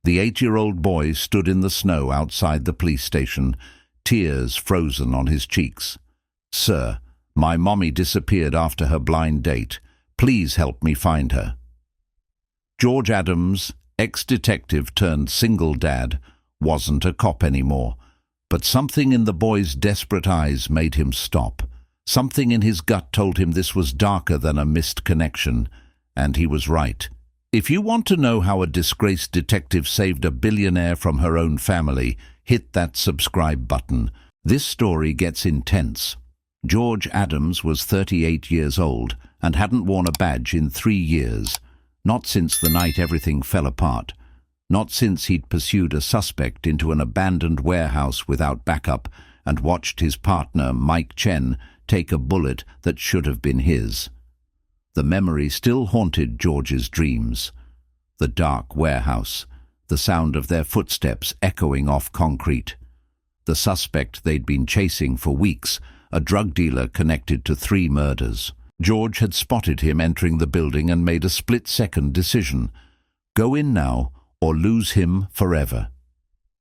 The 8-year-old boy stood in the snow outside the police station, tears frozen on his cheeks. "Sir, my mommy disappeared after her blind date. Please help me find her." George Adams, ex-detective turned single dad, wasn't a cop anymore, but something in the boy's desperate eyes made him stop. Something in his gut told him this was darker than a missed connection, and he was right. If you want to know how a disgraced detective saved a billionaire from her own family, hit that subscribe button. This story gets intense. George Adams was 38 years old and hadn't worn a badge in 3 years. Not since the night everything fell apart. Not since he'd pursued a suspect into an abandoned warehouse without backup and watched his partner, Mike Chen, take a bullet that should have been his. The memory still haunted George's dreams. The dark warehouse, the sound of their footsteps echoing off concrete. The suspect they'd been chasing for weeks, a drug dealer connected to 3 murders. George had spotted him entering the building and made a split-second decision. Go in now or lose him forever.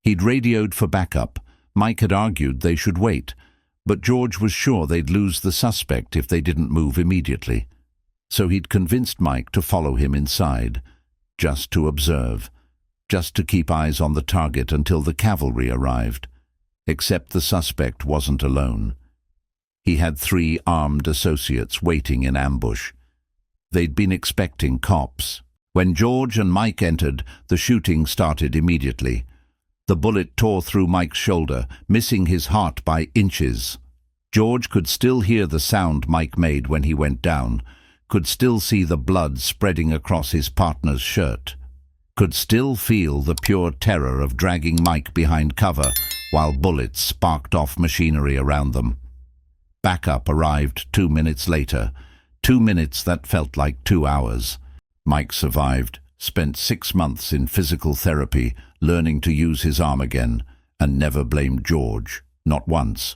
He'd radioed for backup. Mike had argued they should wait, but George was sure they'd lose the suspect if they didn't move immediately. So he'd convinced Mike to follow him inside, just to observe, just to keep eyes on the target until the cavalry arrived. Except the suspect wasn't alone. He had 3 armed associates waiting in ambush. They'd been expecting cops. When George and Mike entered, the shooting started immediately. The bullet tore through Mike's shoulder, missing his heart by inches. George could still hear the sound Mike made when he went down, could still see the blood spreading across his partner's shirt, could still feel the pure terror of dragging Mike behind cover while bullets sparked off machinery around them. Backup arrived 2 minutes later, 2 minutes that felt like 2 hours. Mike survived, spent 6 months in physical therapy, learning to use his arm again, and never blamed George, not once.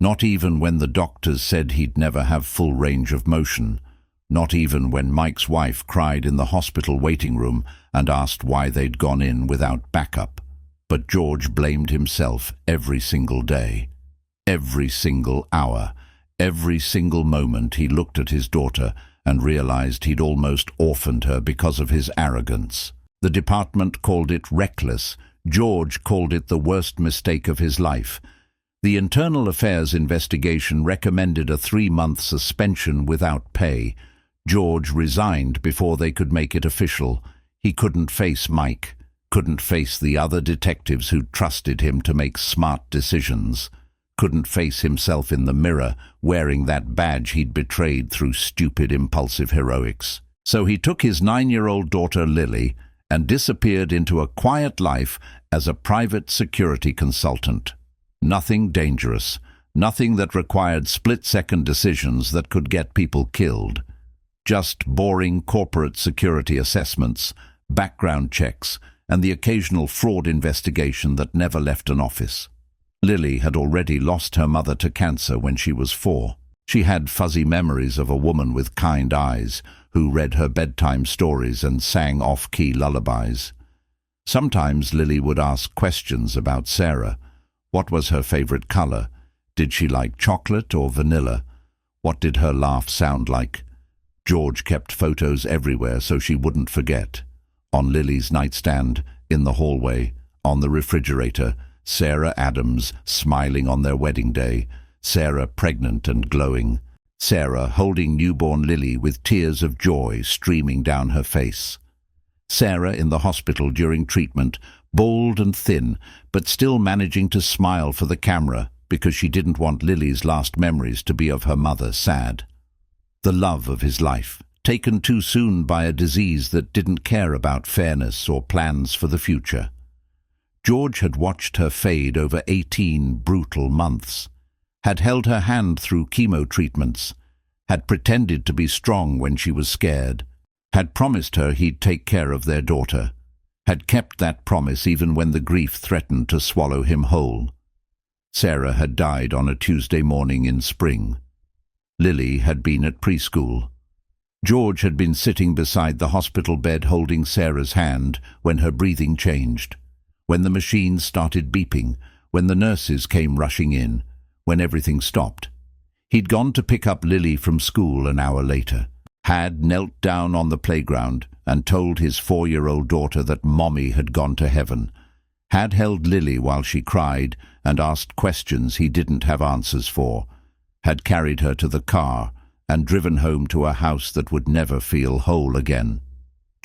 Not even when the doctors said he'd never have full range of motion. Not even when Mike's wife cried in the hospital waiting room and asked why they'd gone in without backup. But George blamed himself every single day, every single hour, every single moment he looked at his daughter and realized he'd almost orphaned her because of his arrogance. The department called it reckless. George called it the worst mistake of his life. The Internal Affairs investigation recommended a 3-month suspension without pay. George resigned before they could make it official. He couldn't face Mike, couldn't face the other detectives who trusted him to make smart decisions, couldn't face himself in the mirror wearing that badge he'd betrayed through stupid, impulsive heroics. So he took his 9-year-old daughter Lily and disappeared into a quiet life as a private security consultant. Nothing dangerous, nothing that required split-second decisions that could get people killed. Just boring corporate security assessments, background checks, and the occasional fraud investigation that never left an office. Lily had already lost her mother to cancer when she was 4. She had fuzzy memories of a woman with kind eyes who read her bedtime stories and sang off-key lullabies. Sometimes Lily would ask questions about Sarah. What was her favorite color? Did she like chocolate or vanilla? What did her laugh sound like? George kept photos everywhere so she wouldn't forget. On Lily's nightstand, in the hallway, on the refrigerator, Sarah Adams smiling on their wedding day, Sarah pregnant and glowing, Sarah holding newborn Lily with tears of joy streaming down her face. Sarah in the hospital during treatment, bald and thin, but still managing to smile for the camera because she didn't want Lily's last memories to be of her mother sad. The love of his life, taken too soon by a disease that didn't care about fairness or plans for the future. George had watched her fade over 18 brutal months, had held her hand through chemo treatments, had pretended to be strong when she was scared, had promised her he'd take care of their daughter, had kept that promise even when the grief threatened to swallow him whole. Sarah had died on a Tuesday morning in spring. Lily had been at preschool. George had been sitting beside the hospital bed holding Sarah's hand when her breathing changed, when the machines started beeping, when the nurses came rushing in, when everything stopped. He'd gone to pick up Lily from school an hour later, had knelt down on the playground and told his 4-year-old daughter that Mommy had gone to heaven, had held Lily while she cried and asked questions he didn't have answers for, had carried her to the car and driven home to a house that would never feel whole again.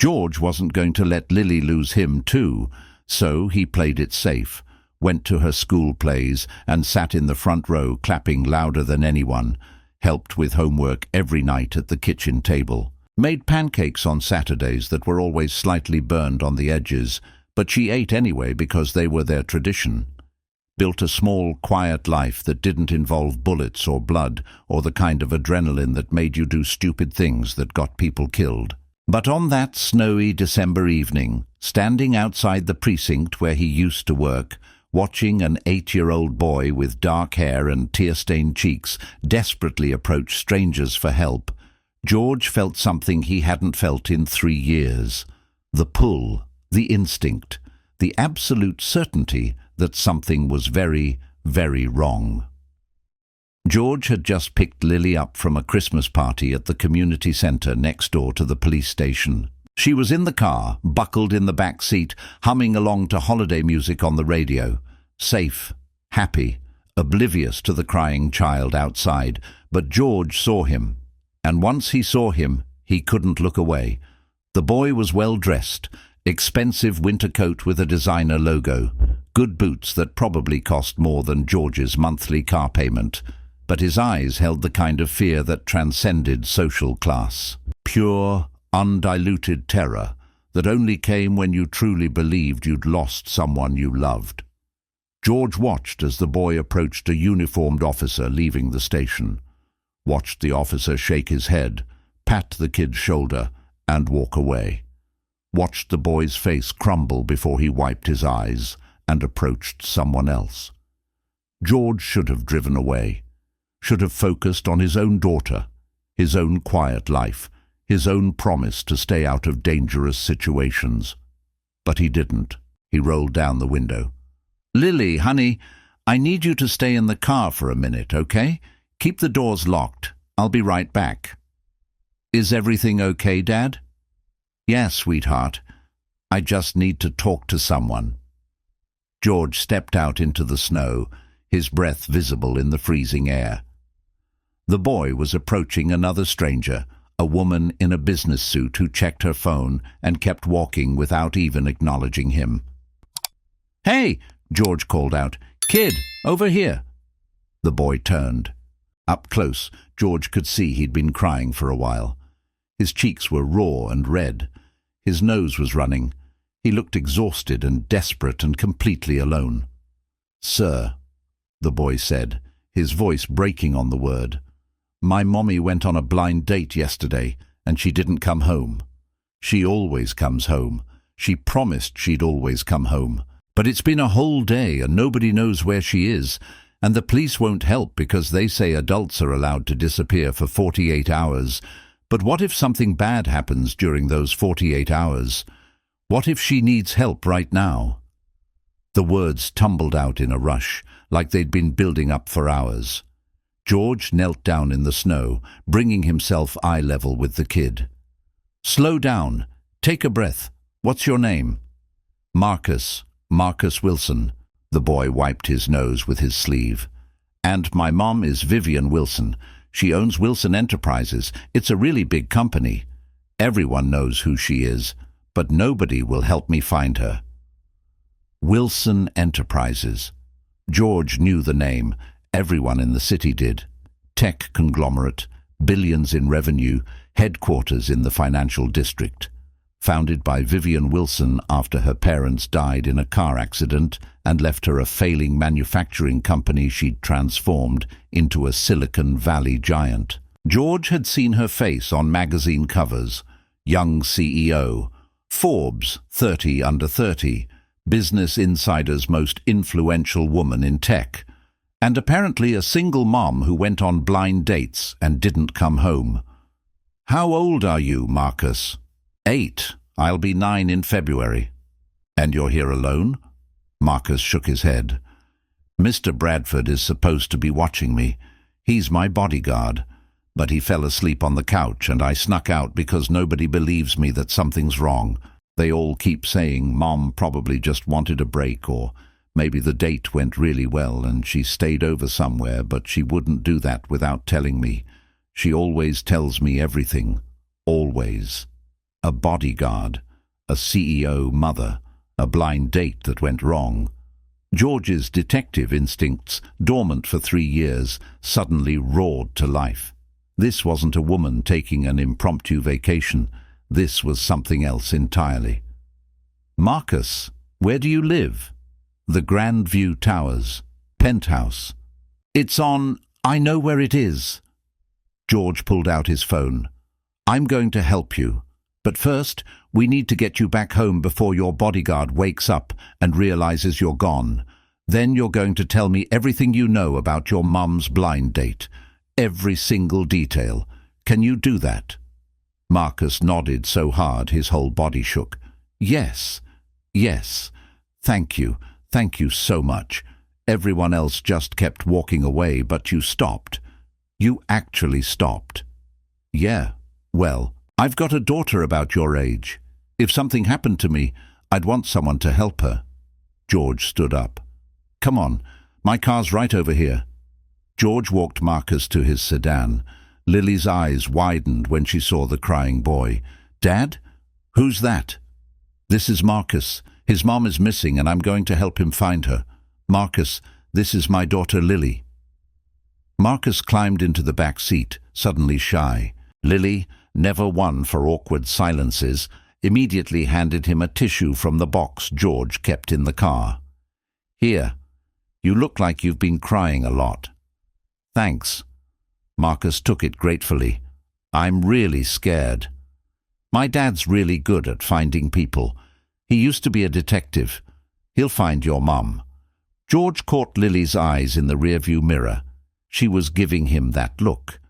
George wasn't going to let Lily lose him too, so he played it safe, went to her school plays and sat in the front row clapping louder than anyone, helped with homework every night at the kitchen table, made pancakes on Saturdays that were always slightly burned on the edges, but she ate anyway because they were their tradition. Built a small, quiet life that didn't involve bullets or blood or the kind of adrenaline that made you do stupid things that got people killed. But on that snowy December evening, standing outside the precinct where he used to work, watching an 8-year-old boy with dark hair and tear-stained cheeks desperately approach strangers for help, George felt something he hadn't felt in 3 years. The pull, the instinct, the absolute certainty that something was very, very wrong. George had just picked Lily up from a Christmas party at the community centre next door to the police station. She was in the car, buckled in the back seat, humming along to holiday music on the radio, safe, happy, oblivious to the crying child outside. But George saw him, and once he saw him, he couldn't look away. The boy was well dressed, expensive winter coat with a designer logo, good boots that probably cost more than George's monthly car payment, but his eyes held the kind of fear that transcended social class. Pure, undiluted terror that only came when you truly believed you'd lost someone you loved. George watched as the boy approached a uniformed officer leaving the station, watched the officer shake his head, pat the kid's shoulder, and walk away, watched the boy's face crumble before he wiped his eyes and approached someone else. George should have driven away, should have focused on his own daughter, his own quiet life, his own promise to stay out of dangerous situations. But he didn't. He rolled down the window. "Lily, honey, I need you to stay in the car for a minute, okay? Keep the doors locked. I'll be right back." "Is everything okay, Dad?" "Yes, sweetheart. I just need to talk to someone." George stepped out into the snow, his breath visible in the freezing air. The boy was approaching another stranger, a woman in a business suit who checked her phone and kept walking without even acknowledging him. "Hey!" George called out. "Kid, over here!" The boy turned. Up close, George could see he'd been crying for a while. His cheeks were raw and red. His nose was running. He looked exhausted and desperate and completely alone. "Sir," the boy said, his voice breaking on the word, "my mommy went on a blind date yesterday, and she didn't come home. She always comes home. She promised she'd always come home. But it's been a whole day and nobody knows where she is, and the police won't help because they say adults are allowed to disappear for 48 hours. But what if something bad happens during those 48 hours? What if she needs help right now?" The words tumbled out in a rush, like they'd been building up for hours. George knelt down in the snow, bringing himself eye level with the kid. "Slow down. Take a breath. What's your name?" "Marcus Wilson." The boy wiped his nose with his sleeve. "And my mom is Vivian Wilson. She owns Wilson Enterprises. It's a really big company. Everyone knows who she is, but nobody will help me find her." Wilson Enterprises. George knew the name. Everyone in the city did. Tech conglomerate, billions in revenue, headquarters in the financial district. Founded by Vivian Wilson after her parents died in a car accident and left her a failing manufacturing company she'd transformed into a Silicon Valley giant. George had seen her face on magazine covers. Young CEO, Forbes 30 under 30, Business Insider's most influential woman in tech, and apparently a single mom who went on blind dates and didn't come home. How old are you, Marcus? 8. I'll be 9 in February. And you're here alone? Marcus shook his head. Mr. Bradford is supposed to be watching me. He's my bodyguard. But he fell asleep on the couch and I snuck out because nobody believes me that something's wrong. They all keep saying Mom probably just wanted a break, or maybe the date went really well and she stayed over somewhere, but she wouldn't do that without telling me. She always tells me everything. Always. A bodyguard, a CEO mother, a blind date that went wrong. George's detective instincts, dormant for 3 years, suddenly roared to life. This wasn't a woman taking an impromptu vacation. This was something else entirely. Marcus, where do you live? The Grandview Towers. Penthouse. It's on... I know where it is. George pulled out his phone. I'm going to help you. But first, we need to get you back home before your bodyguard wakes up and realizes you're gone. Then you're going to tell me everything you know about your mum's blind date. Every single detail. Can you do that? Marcus nodded so hard his whole body shook. Yes. Yes. Thank you. Thank you so much. Everyone else just kept walking away, but you stopped. You actually stopped. Yeah. Well, I've got a daughter about your age. If something happened to me, I'd want someone to help her. George stood up. Come on, my car's right over here. George walked Marcus to his sedan. Lily's eyes widened when she saw the crying boy. Dad? Who's that? This is Marcus. His mom is missing and I'm going to help him find her. Marcus, this is my daughter Lily. Marcus climbed into the back seat, suddenly shy. Lily, never one for awkward silences, immediately handed him a tissue from the box George kept in the car. Here, you look like you've been crying a lot. Thanks. Marcus took it gratefully. I'm really scared. My dad's really good at finding people. He used to be a detective. He'll find your mum. George caught Lily's eyes in the rearview mirror. She was giving him that look.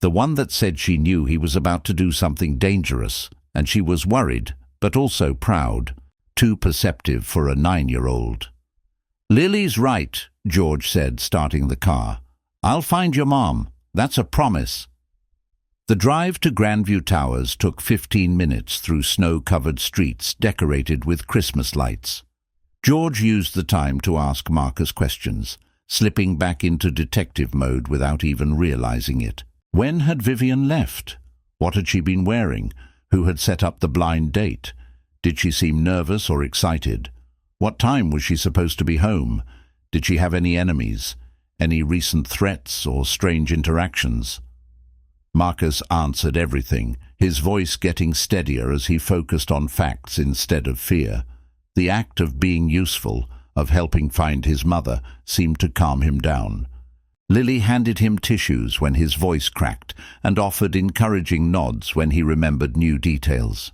The one that said she knew he was about to do something dangerous, and she was worried, but also proud. Too perceptive for a 9-year-old. Lily's right, George said, starting the car. I'll find your mom. That's a promise. The drive to Grandview Towers took 15 minutes through snow-covered streets decorated with Christmas lights. George used the time to ask Marcus questions, slipping back into detective mode without even realizing it. When had Vivian left? What had she been wearing? Who had set up the blind date? Did she seem nervous or excited? What time was she supposed to be home? Did she have any enemies? Any recent threats or strange interactions? Marcus answered everything, his voice getting steadier as he focused on facts instead of fear. The act of being useful, of helping find his mother, seemed to calm him down. Lily handed him tissues when his voice cracked and offered encouraging nods when he remembered new details.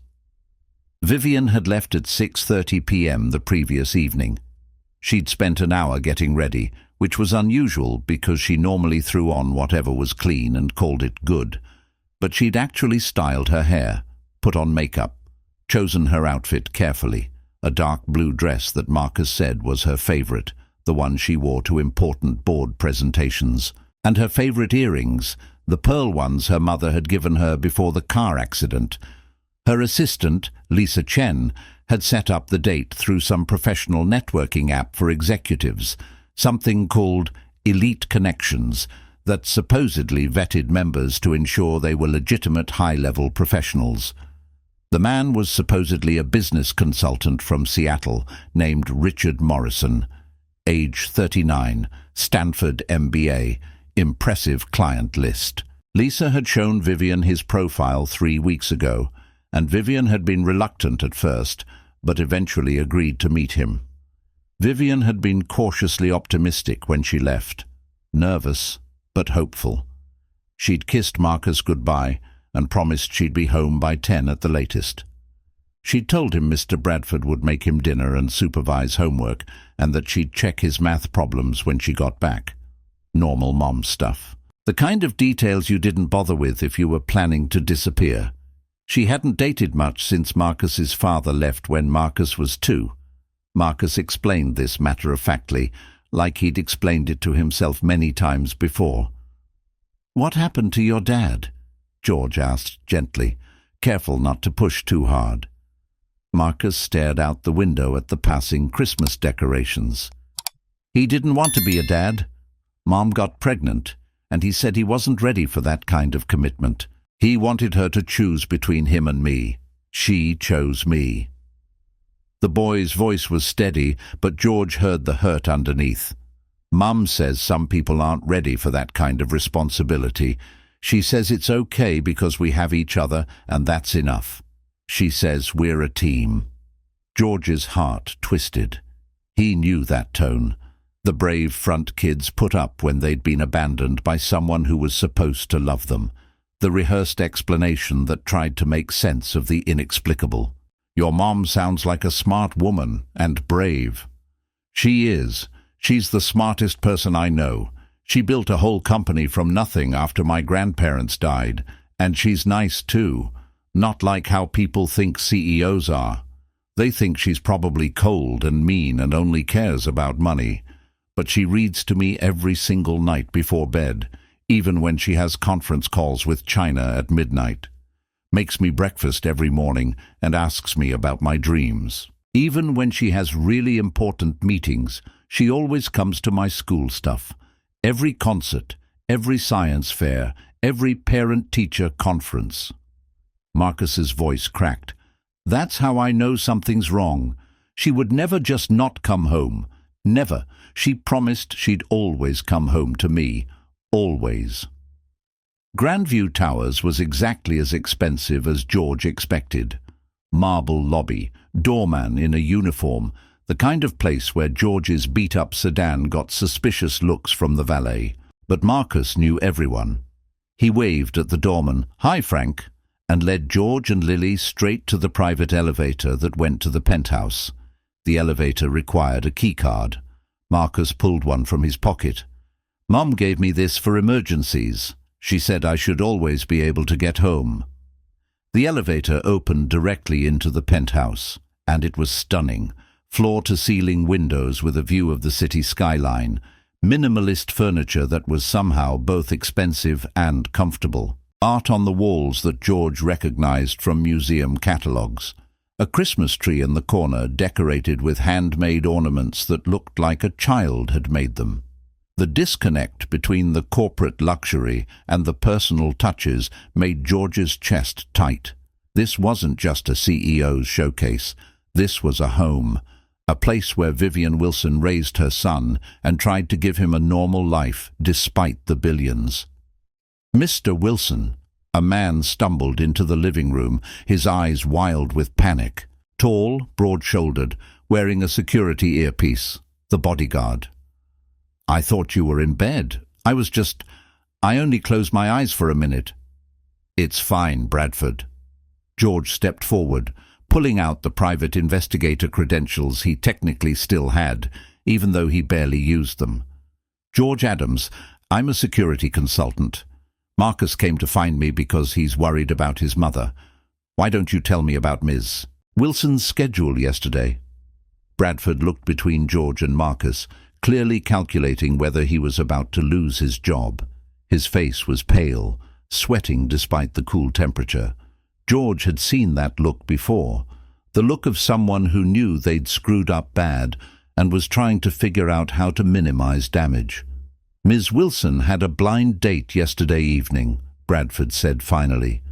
Vivian had left at 6:30 p.m. the previous evening. She'd spent an hour getting ready, which was unusual because she normally threw on whatever was clean and called it good. But she'd actually styled her hair, put on makeup, chosen her outfit carefully, a dark blue dress that Marcus said was her favorite, the one she wore to important board presentations, and her favorite earrings, the pearl ones her mother had given her before the car accident. Her assistant, Lisa Chen, had set up the date through some professional networking app for executives, something called Elite Connections, that supposedly vetted members to ensure they were legitimate high-level professionals. The man was supposedly a business consultant from Seattle named Richard Morrison, age 39, Stanford MBA, impressive client list. Lisa had shown Vivian his profile 3 weeks ago, and Vivian had been reluctant at first, but eventually agreed to meet him. Vivian had been cautiously optimistic when she left, nervous but hopeful. She'd kissed Marcus goodbye and promised she'd be home by 10 at the latest. She'd told him Mr. Bradford would make him dinner and supervise homework, and that she'd check his math problems when she got back. Normal mom stuff. The kind of details you didn't bother with if you were planning to disappear. She hadn't dated much since Marcus's father left when Marcus was 2. Marcus explained this matter-of-factly, like he'd explained it to himself many times before. "What happened to your dad?" George asked gently, careful not to push too hard. Marcus stared out the window at the passing Christmas decorations. "He didn't want to be a dad. Mom got pregnant, and he said he wasn't ready for that kind of commitment. He wanted her to choose between him and me. She chose me." The boy's voice was steady, but George heard the hurt underneath. "Mum says some people aren't ready for that kind of responsibility. She says it's okay because we have each other, and that's enough. She says we're a team." George's heart twisted. He knew that tone. The brave front kids put up when they'd been abandoned by someone who was supposed to love them. The rehearsed explanation that tried to make sense of the inexplicable. "Your mom sounds like a smart woman, and brave." "She is. She's the smartest person I know. She built a whole company from nothing after my grandparents died, and she's nice too. Not like how people think CEOs are. They think she's probably cold and mean and only cares about money. But she reads to me every single night before bed, even when she has conference calls with China at midnight. Makes me breakfast every morning and asks me about my dreams. Even when she has really important meetings, she always comes to my school stuff. Every concert, every science fair, every parent-teacher conference." Marcus's voice cracked. "That's how I know something's wrong. She would never just not come home. Never. She promised she'd always come home to me. Always." Grandview Towers was exactly as expensive as George expected. Marble lobby, doorman in a uniform, the kind of place where George's beat-up sedan got suspicious looks from the valet. But Marcus knew everyone. He waved at the doorman, "Hi, Frank," and led George and Lily straight to the private elevator that went to the penthouse. The elevator required a keycard. Marcus pulled one from his pocket. "Mum gave me this for emergencies. She said I should always be able to get home." The elevator opened directly into the penthouse, and it was stunning. Floor-to-ceiling windows with a view of the city skyline. Minimalist furniture that was somehow both expensive and comfortable. Art on the walls that George recognized from museum catalogues. A Christmas tree in the corner decorated with handmade ornaments that looked like a child had made them. The disconnect between the corporate luxury and the personal touches made George's chest tight. This wasn't just a CEO's showcase. This was a home. A place where Vivian Wilson raised her son and tried to give him a normal life despite the billions. "Mr. Wilson." A man stumbled into the living room, his eyes wild with panic. Tall, broad-shouldered, wearing a security earpiece. The bodyguard. "I thought you were in bed. I only closed my eyes for a minute." "It's fine, Bradford." George stepped forward, pulling out the private investigator credentials he technically still had, even though he barely used them. "George Adams, I'm a security consultant. Marcus came to find me because he's worried about his mother. Why don't you tell me about Ms. Wilson's schedule yesterday?" Bradford looked between George and Marcus, clearly calculating whether he was about to lose his job. His face was pale, sweating despite the cool temperature. George had seen that look before, the look of someone who knew they'd screwed up bad and was trying to figure out how to minimize damage. "Ms. Wilson had a blind date yesterday evening," Bradford said finally.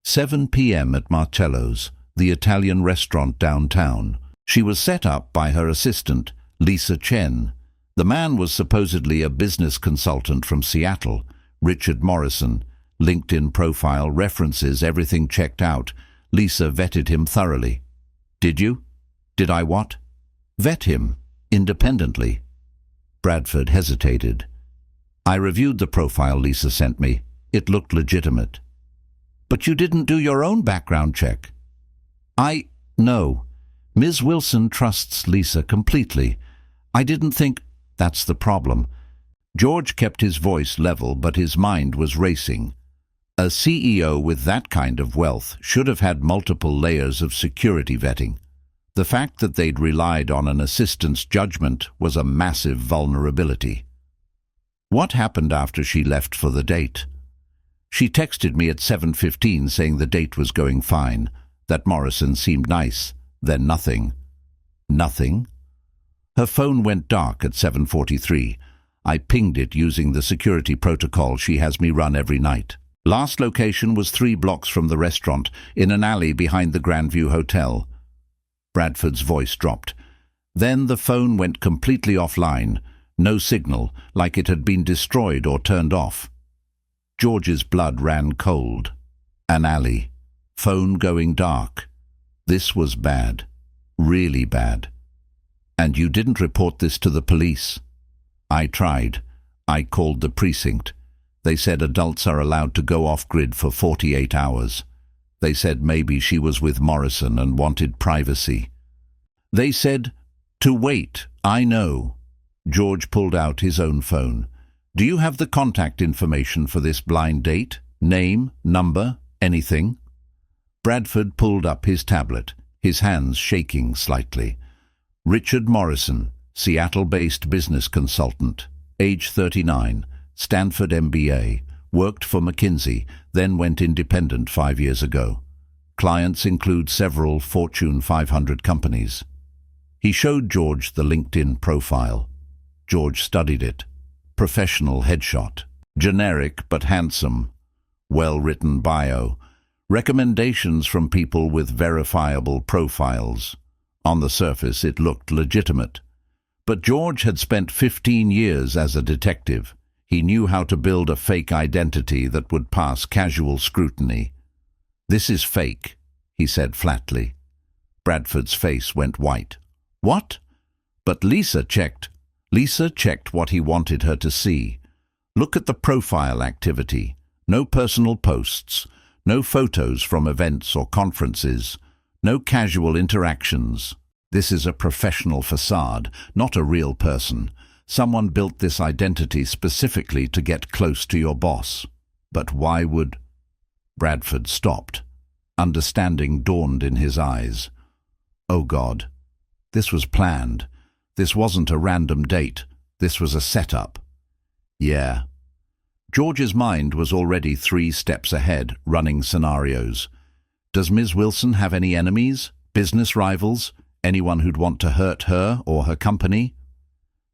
7 p.m. at Marcello's, the Italian restaurant downtown. She was set up by her assistant, Lisa Chen. The man was supposedly a business consultant from Seattle, Richard Morrison. LinkedIn profile, references, everything checked out. Lisa vetted him thoroughly. "Did you?" "Did I what?" "Vet him, independently." Bradford hesitated. "I reviewed the profile Lisa sent me. It looked legitimate." "But you didn't do your own background check." No. Ms. Wilson trusts Lisa completely. I didn't think—" "That's the problem." George kept his voice level, but his mind was racing. A CEO with that kind of wealth should have had multiple layers of security vetting. The fact that they'd relied on an assistant's judgment was a massive vulnerability. What happened after she left for the date? She texted me at 7:15 saying the date was going fine, that Morrison seemed nice, then nothing. Nothing? Her phone went dark at 7:43. I pinged it using the security protocol she has me run every night. Last location was 3 blocks from the restaurant, in an alley behind the Grandview Hotel. Bradford's voice dropped. Then the phone went completely offline, no signal, like it had been destroyed or turned off. George's blood ran cold. An alley. Phone going dark. This was bad. Really bad. And you didn't report this to the police? I tried. I called the precinct. They said adults are allowed to go off-grid for 48 hours. They said maybe she was with Morrison and wanted privacy. They said, to wait, I know. George pulled out his own phone. Do you have the contact information for this blind date? Name, number, anything? Bradford pulled up his tablet, his hands shaking slightly. Richard Morrison, Seattle-based business consultant, age 39, Stanford MBA, worked for McKinsey, then went independent 5 years ago. Clients include several Fortune 500 companies. He showed George the LinkedIn profile. George studied it. Professional headshot. Generic but handsome. Well-written bio. Recommendations from people with verifiable profiles. On the surface, it looked legitimate. But George had spent 15 years as a detective. He knew how to build a fake identity that would pass casual scrutiny. This is fake, he said flatly. Bradford's face went white. What? But Lisa checked what he wanted her to see. Look at the profile activity. No personal posts. No photos from events or conferences. No casual interactions. This is a professional facade, not a real person. Someone built this identity specifically to get close to your boss. But why would... Bradford stopped. Understanding dawned in his eyes. Oh God. This was planned. This wasn't a random date. This was a setup. Yeah. George's mind was already 3 steps ahead, running scenarios. Does Ms. Wilson have any enemies? Business rivals? Anyone who'd want to hurt her or her company?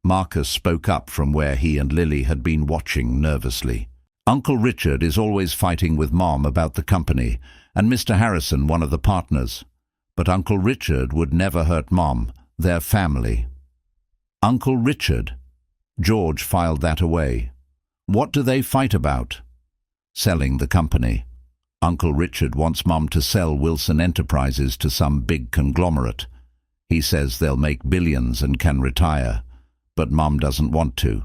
Marcus spoke up from where he and Lily had been watching nervously. Uncle Richard is always fighting with Mom about the company, and Mr. Harrison, one of the partners. But Uncle Richard would never hurt Mom, their family. Uncle Richard? George filed that away. What do they fight about? Selling the company. Uncle Richard wants Mom to sell Wilson Enterprises to some big conglomerate. He says they'll make billions and can retire. But Mom doesn't want to.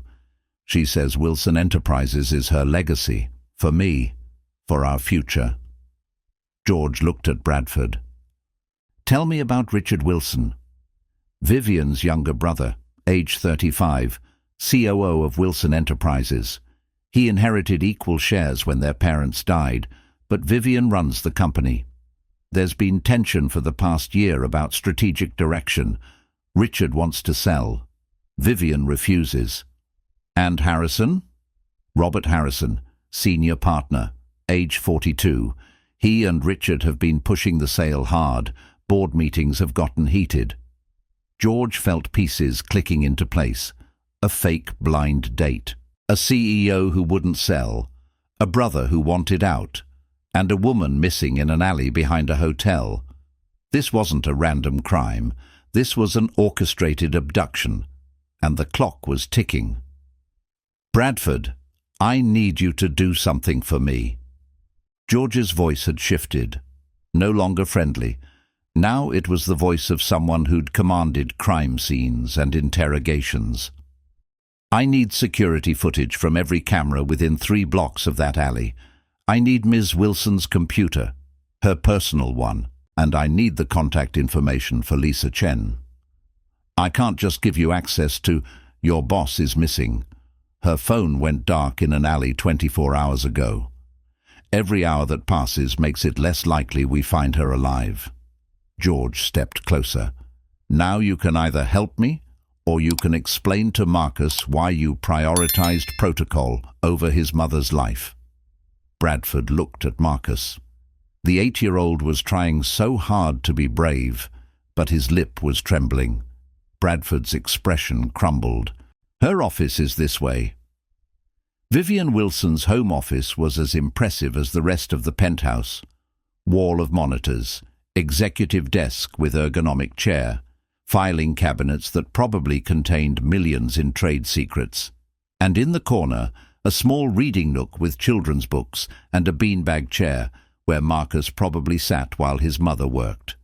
She says Wilson Enterprises is her legacy, for me, for our future. George looked at Bradford. Tell me about Richard Wilson. Vivian's younger brother, age 35, COO of Wilson Enterprises. He inherited equal shares when their parents died, but Vivian runs the company. There's been tension for the past year about strategic direction. Richard wants to sell. Vivian refuses. And Harrison? Robert Harrison, senior partner, age 42. He and Richard have been pushing the sale hard. Board meetings have gotten heated. George felt pieces clicking into place. A fake blind date. A CEO who wouldn't sell. A brother who wanted out. And a woman missing in an alley behind a hotel. This wasn't a random crime. This was an orchestrated abduction. And the clock was ticking. Bradford, I need you to do something for me. George's voice had shifted. No longer friendly. Now it was the voice of someone who'd commanded crime scenes and interrogations. I need security footage from every camera within 3 blocks of that alley. I need Ms. Wilson's computer, her personal one, and I need the contact information for Lisa Chen. I can't just give you access to your boss is missing. Her phone went dark in an alley 24 hours ago. Every hour that passes makes it less likely we find her alive. George stepped closer. Now you can either help me, or you can explain to Marcus why you prioritized protocol over his mother's life. Bradford looked at Marcus. The 8-year-old was trying so hard to be brave, but his lip was trembling. Bradford's expression crumbled. Her office is this way. Vivian Wilson's home office was as impressive as the rest of the penthouse. Wall of monitors, executive desk with ergonomic chair, filing cabinets that probably contained millions in trade secrets. And in the corner, a small reading nook with children's books and a beanbag chair where Marcus probably sat while his mother worked.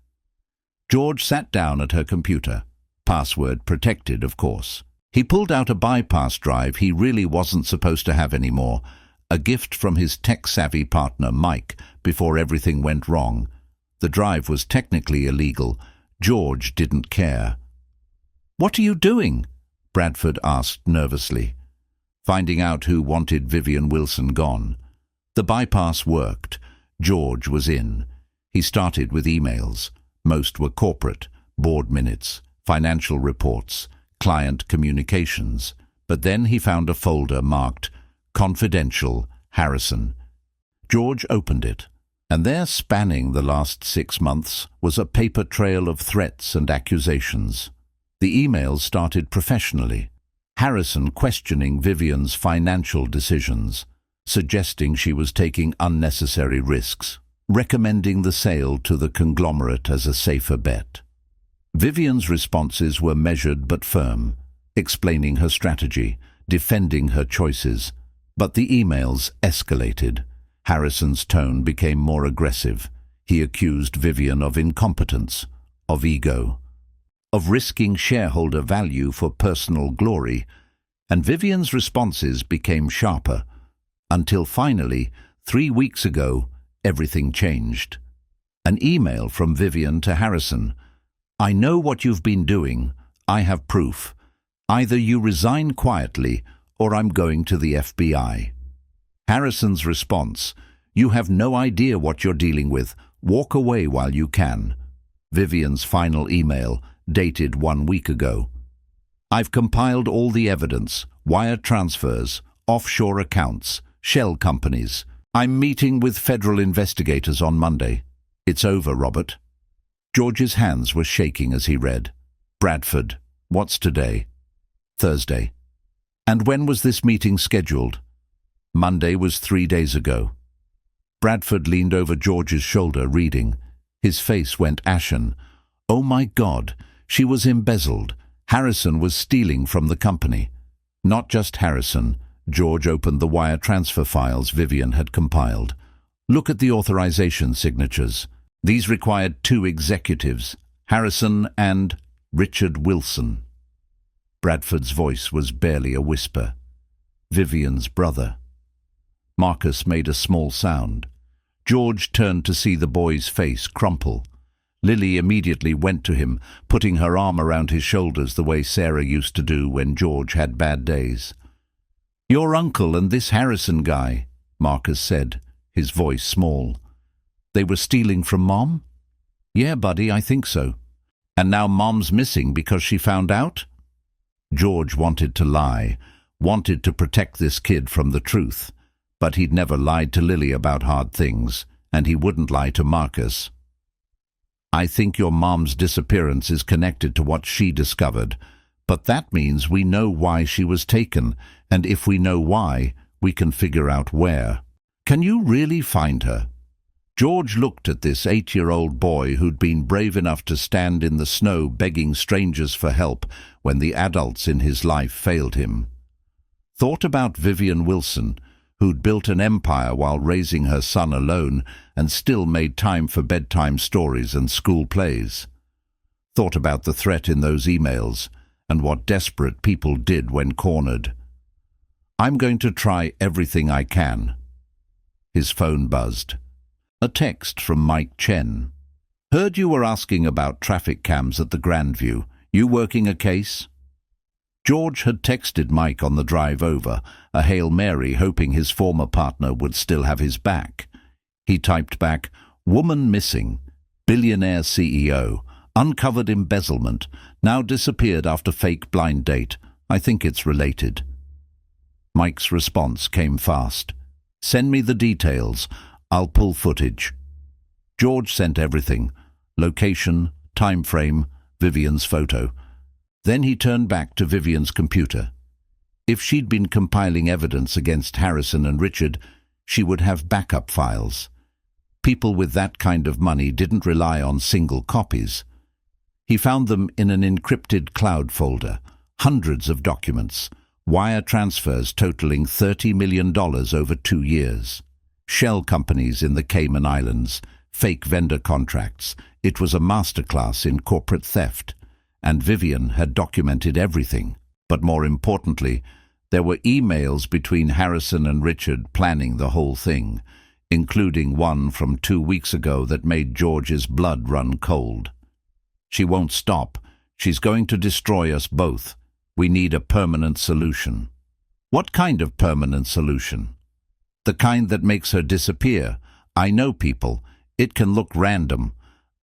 George sat down at her computer. Password protected, of course. He pulled out a bypass drive he really wasn't supposed to have anymore, a gift from his tech-savvy partner Mike before everything went wrong. The drive was technically illegal. George didn't care. "What are you doing?" Bradford asked nervously. Finding out who wanted Vivian Wilson gone. The bypass worked. George was in. He started with emails. Most were corporate, board minutes, financial reports, client communications. But then he found a folder marked Confidential, Harrison. George opened it, and there, spanning the last 6 months, was a paper trail of threats and accusations. The emails started professionally. Harrison questioning Vivian's financial decisions, suggesting she was taking unnecessary risks, recommending the sale to the conglomerate as a safer bet. Vivian's responses were measured but firm, explaining her strategy, defending her choices. But the emails escalated. Harrison's tone became more aggressive. He accused Vivian of incompetence, of ego, of risking shareholder value for personal glory, and Vivian's responses became sharper, until finally, 3 weeks ago, everything changed. An email from Vivian to Harrison. "I know what you've been doing. I have proof. Either you resign quietly, or I'm going to the FBI. Harrison's response. "You have no idea what you're dealing with. Walk away while you can." Vivian's final email, dated 1 week ago. "I've compiled all the evidence, wire transfers, offshore accounts, shell companies. I'm meeting with federal investigators on Monday. It's over, Robert." George's hands were shaking as he read. "Bradford, what's today?" "Thursday." "And when was this meeting scheduled?" "Monday was 3 days ago." Bradford leaned over George's shoulder, reading. His face went ashen. Oh my God, she was embezzled. Harrison was stealing from the company. Not just Harrison. George opened the wire transfer files Vivian had compiled. "Look at the authorization signatures. These required 2 executives, Harrison and Richard Wilson." Bradford's voice was barely a whisper. Vivian's brother. Marcus made a small sound. George turned to see the boy's face crumple. Lily immediately went to him, putting her arm around his shoulders the way Sarah used to do when George had bad days. "Your uncle and this Harrison guy," Marcus said, his voice small. "They were stealing from Mom?" "Yeah, buddy, I think so." "And now Mom's missing because she found out?" George wanted to lie, wanted to protect this kid from the truth. But he'd never lied to Lily about hard things, and he wouldn't lie to Marcus. "I think your mom's disappearance is connected to what she discovered, but that means we know why she was taken, and if we know why, we can figure out where. Can you really find her?" George looked at this 8-year-old boy who'd been brave enough to stand in the snow begging strangers for help when the adults in his life failed him. Thought about Vivian Wilson, who'd built an empire while raising her son alone and still made time for bedtime stories and school plays. Thought about the threat in those emails and what desperate people did when cornered. "I'm going to try everything I can." His phone buzzed. A text from Mike Chen. "Heard you were asking about traffic cams at the Grandview. You working a case?" George had texted Mike on the drive over, a Hail Mary, hoping his former partner would still have his back. He typed back, "Woman missing. Billionaire CEO. Uncovered embezzlement. Now disappeared after fake blind date. I think it's related." Mike's response came fast. "Send me the details. I'll pull footage." George sent everything. Location, time frame, Vivian's photo. Then he turned back to Vivian's computer. If she'd been compiling evidence against Harrison and Richard, she would have backup files. People with that kind of money didn't rely on single copies. He found them in an encrypted cloud folder, hundreds of documents, wire transfers totaling $30 million over 2 years, shell companies in the Cayman Islands, fake vendor contracts. It was a masterclass in corporate theft, and Vivian had documented everything. But more importantly, there were emails between Harrison and Richard planning the whole thing, including one from 2 weeks ago that made George's blood run cold. "She won't stop. She's going to destroy us both. We need a permanent solution." "What kind of permanent solution?" "The kind that makes her disappear. I know people. It can look random.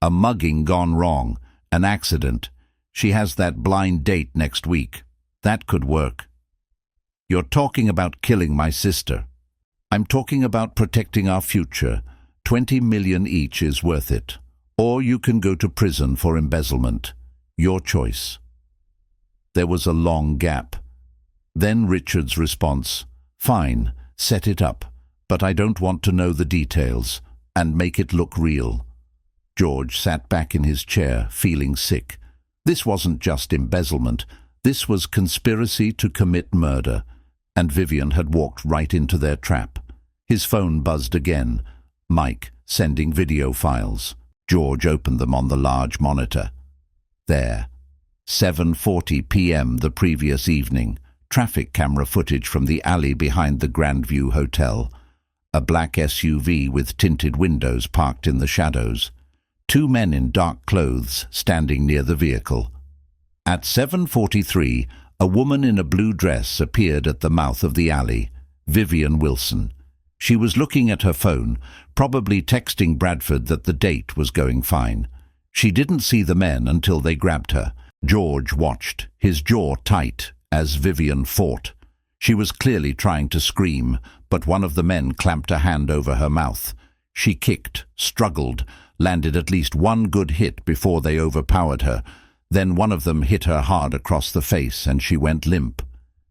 A mugging gone wrong. An accident. She has that blind date next week. That could work." "You're talking about killing my sister." "I'm talking about protecting our future. 20 million each is worth it. Or you can go to prison for embezzlement. Your choice." There was a long gap. Then Richard's response, "Fine, set it up, but I don't want to know the details, and make it look real." George sat back in his chair, feeling sick. This wasn't just embezzlement. This was conspiracy to commit murder, and Vivian had walked right into their trap. His phone buzzed again. Mike, sending video files. George opened them on the large monitor. There. 7:40 p.m. the previous evening. Traffic camera footage from the alley behind the Grandview Hotel. A black SUV with tinted windows parked in the shadows. 2 men in dark clothes standing near the vehicle. At 7:43, a woman in a blue dress appeared at the mouth of the alley. Vivian Wilson. She was looking at her phone, probably texting Bradford that the date was going fine. She didn't see the men until they grabbed her. George watched, his jaw tight, as Vivian fought. She was clearly trying to scream, but one of the men clamped a hand over her mouth. She kicked, struggled, landed at least one good hit before they overpowered her. Then one of them hit her hard across the face and she went limp.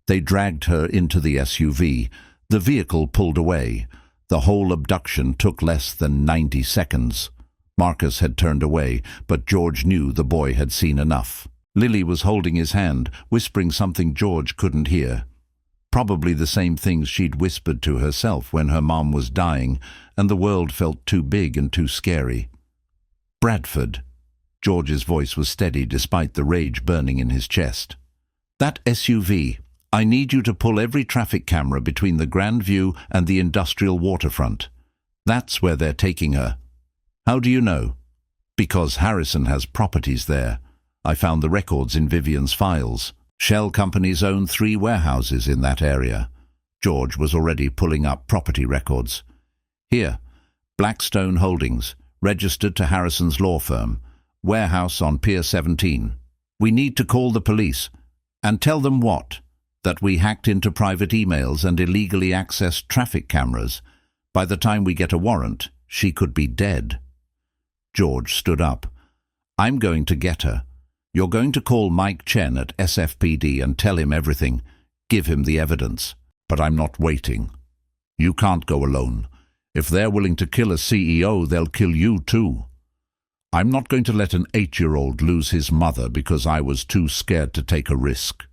They dragged her into the SUV. The vehicle pulled away. The whole abduction took less than 90 seconds. Marcus had turned away, but George knew the boy had seen enough. Lily was holding his hand, whispering something George couldn't hear. Probably the same things she'd whispered to herself when her mom was dying, and the world felt too big and too scary. "Bradford." George's voice was steady despite the rage burning in his chest. "That SUV. I need you to pull every traffic camera between the Grandview and the industrial waterfront. That's where they're taking her." "How do you know?" "Because Harrison has properties there. I found the records in Vivian's files. Shell companies own 3 warehouses in that area." George was already pulling up property records. "Here, Blackstone Holdings, registered to Harrison's law firm. Warehouse on Pier 17. We need to call the police." "And tell them what?" "That we hacked into private emails and illegally accessed traffic cameras. By the time we get a warrant, she could be dead." George stood up. "I'm going to get her. You're going to call Mike Chen at SFPD and tell him everything. Give him the evidence. But I'm not waiting. You can't go alone. If they're willing to kill a CEO, they'll kill you too. I'm not going to let an 8-year-old lose his mother because I was too scared to take a risk."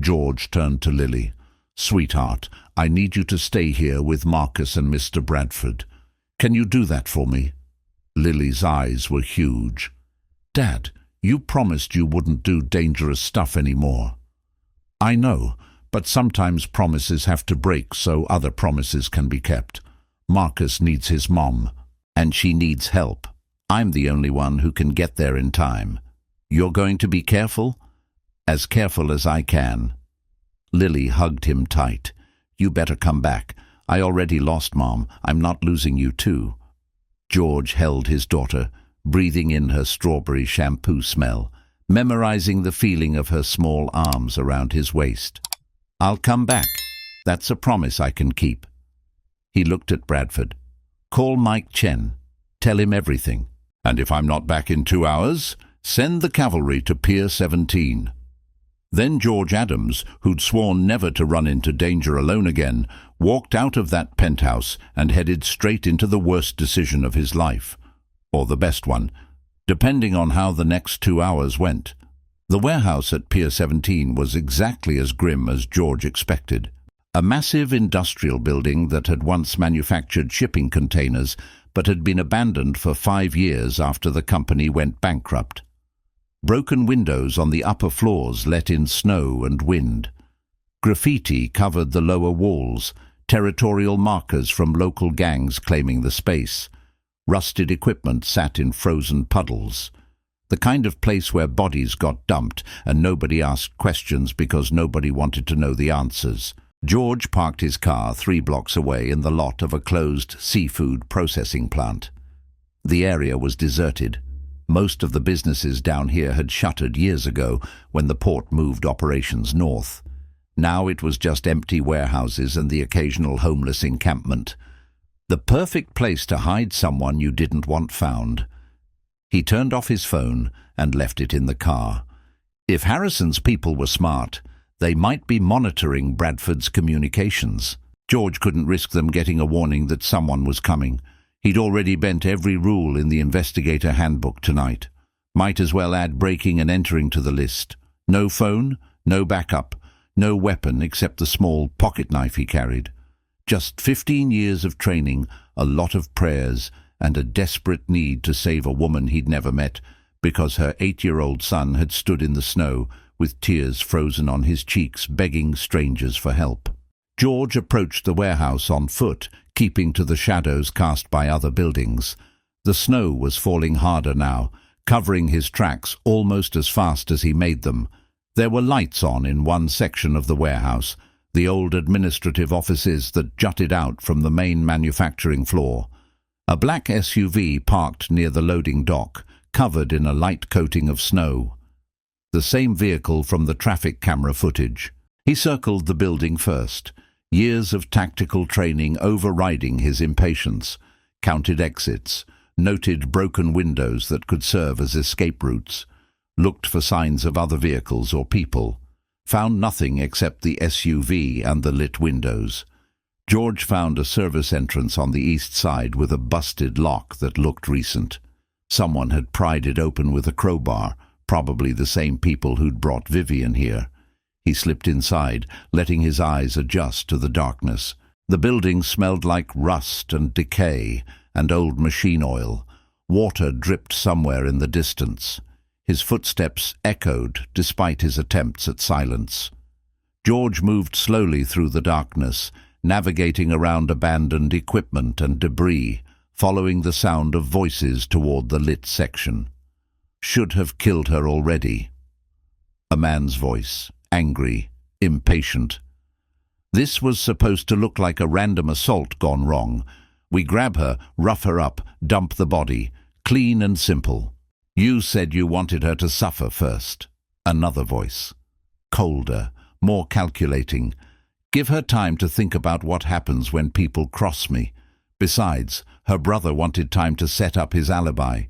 George turned to Lily. "Sweetheart, I need you to stay here with Marcus and Mr. Bradford. Can you do that for me?" Lily's eyes were huge. "Dad, you promised you wouldn't do dangerous stuff anymore." "I know, but sometimes promises have to break so other promises can be kept. Marcus needs his mom, and she needs help. I'm the only one who can get there in time. You're going to be careful?" As careful as I can. Lily hugged him tight. You better come back. I already lost Mom. I'm not losing you too. George held his daughter, breathing in her strawberry shampoo smell, memorizing the feeling of her small arms around his waist. I'll come back. That's a promise I can keep. He looked at Bradford. Call Mike Chen. Tell him everything. And if I'm not back in 2 hours, send the cavalry to Pier 17. Then George Adams, who'd sworn never to run into danger alone again, walked out of that penthouse and headed straight into the worst decision of his life. Or the best one, depending on how the next 2 hours went. The warehouse at Pier 17 was exactly as grim as George expected. A massive industrial building that had once manufactured shipping containers but had been abandoned for 5 years after the company went bankrupt. Broken windows on the upper floors let in snow and wind. Graffiti covered the lower walls, territorial markers from local gangs claiming the space. Rusted equipment sat in frozen puddles. The kind of place where bodies got dumped and nobody asked questions because nobody wanted to know the answers. George parked his car 3 blocks away in the lot of a closed seafood processing plant. The area was deserted. Most of the businesses down here had shuttered years ago when the port moved operations north. Now it was just empty warehouses and the occasional homeless encampment. The perfect place to hide someone you didn't want found. He turned off his phone and left it in the car. If Harrison's people were smart, they might be monitoring Bradford's communications. George couldn't risk them getting a warning that someone was coming. He'd already bent every rule in the investigator handbook tonight. Might as well add breaking and entering to the list. No phone, no backup, no weapon except the small pocket knife he carried. Just 15 years of training, a lot of prayers, and a desperate need to save a woman he'd never met because her 8-year-old son had stood in the snow with tears frozen on his cheeks begging strangers for help. George approached the warehouse on foot, keeping to the shadows cast by other buildings. The snow was falling harder now, covering his tracks almost as fast as he made them. There were lights on in one section of the warehouse, the old administrative offices that jutted out from the main manufacturing floor. A black SUV parked near the loading dock, covered in a light coating of snow. The same vehicle from the traffic camera footage. He circled the building first. Years of tactical training overriding his impatience, counted exits, noted broken windows that could serve as escape routes, looked for signs of other vehicles or people, found nothing except the SUV and the lit windows. George found a service entrance on the east side with a busted lock that looked recent. Someone had pried it open with a crowbar, probably the same people who'd brought Vivian here. He slipped inside, letting his eyes adjust to the darkness. The building smelled like rust and decay and old machine oil. Water dripped somewhere in the distance. His footsteps echoed despite his attempts at silence. George moved slowly through the darkness, navigating around abandoned equipment and debris, following the sound of voices toward the lit section. Should have killed her already. A man's voice. Angry, impatient. This was supposed to look like a random assault gone wrong. We grab her, rough her up, dump the body. Clean and simple. You said you wanted her to suffer first. Another voice. Colder, more calculating. Give her time to think about what happens when people cross me. Besides, her brother wanted time to set up his alibi.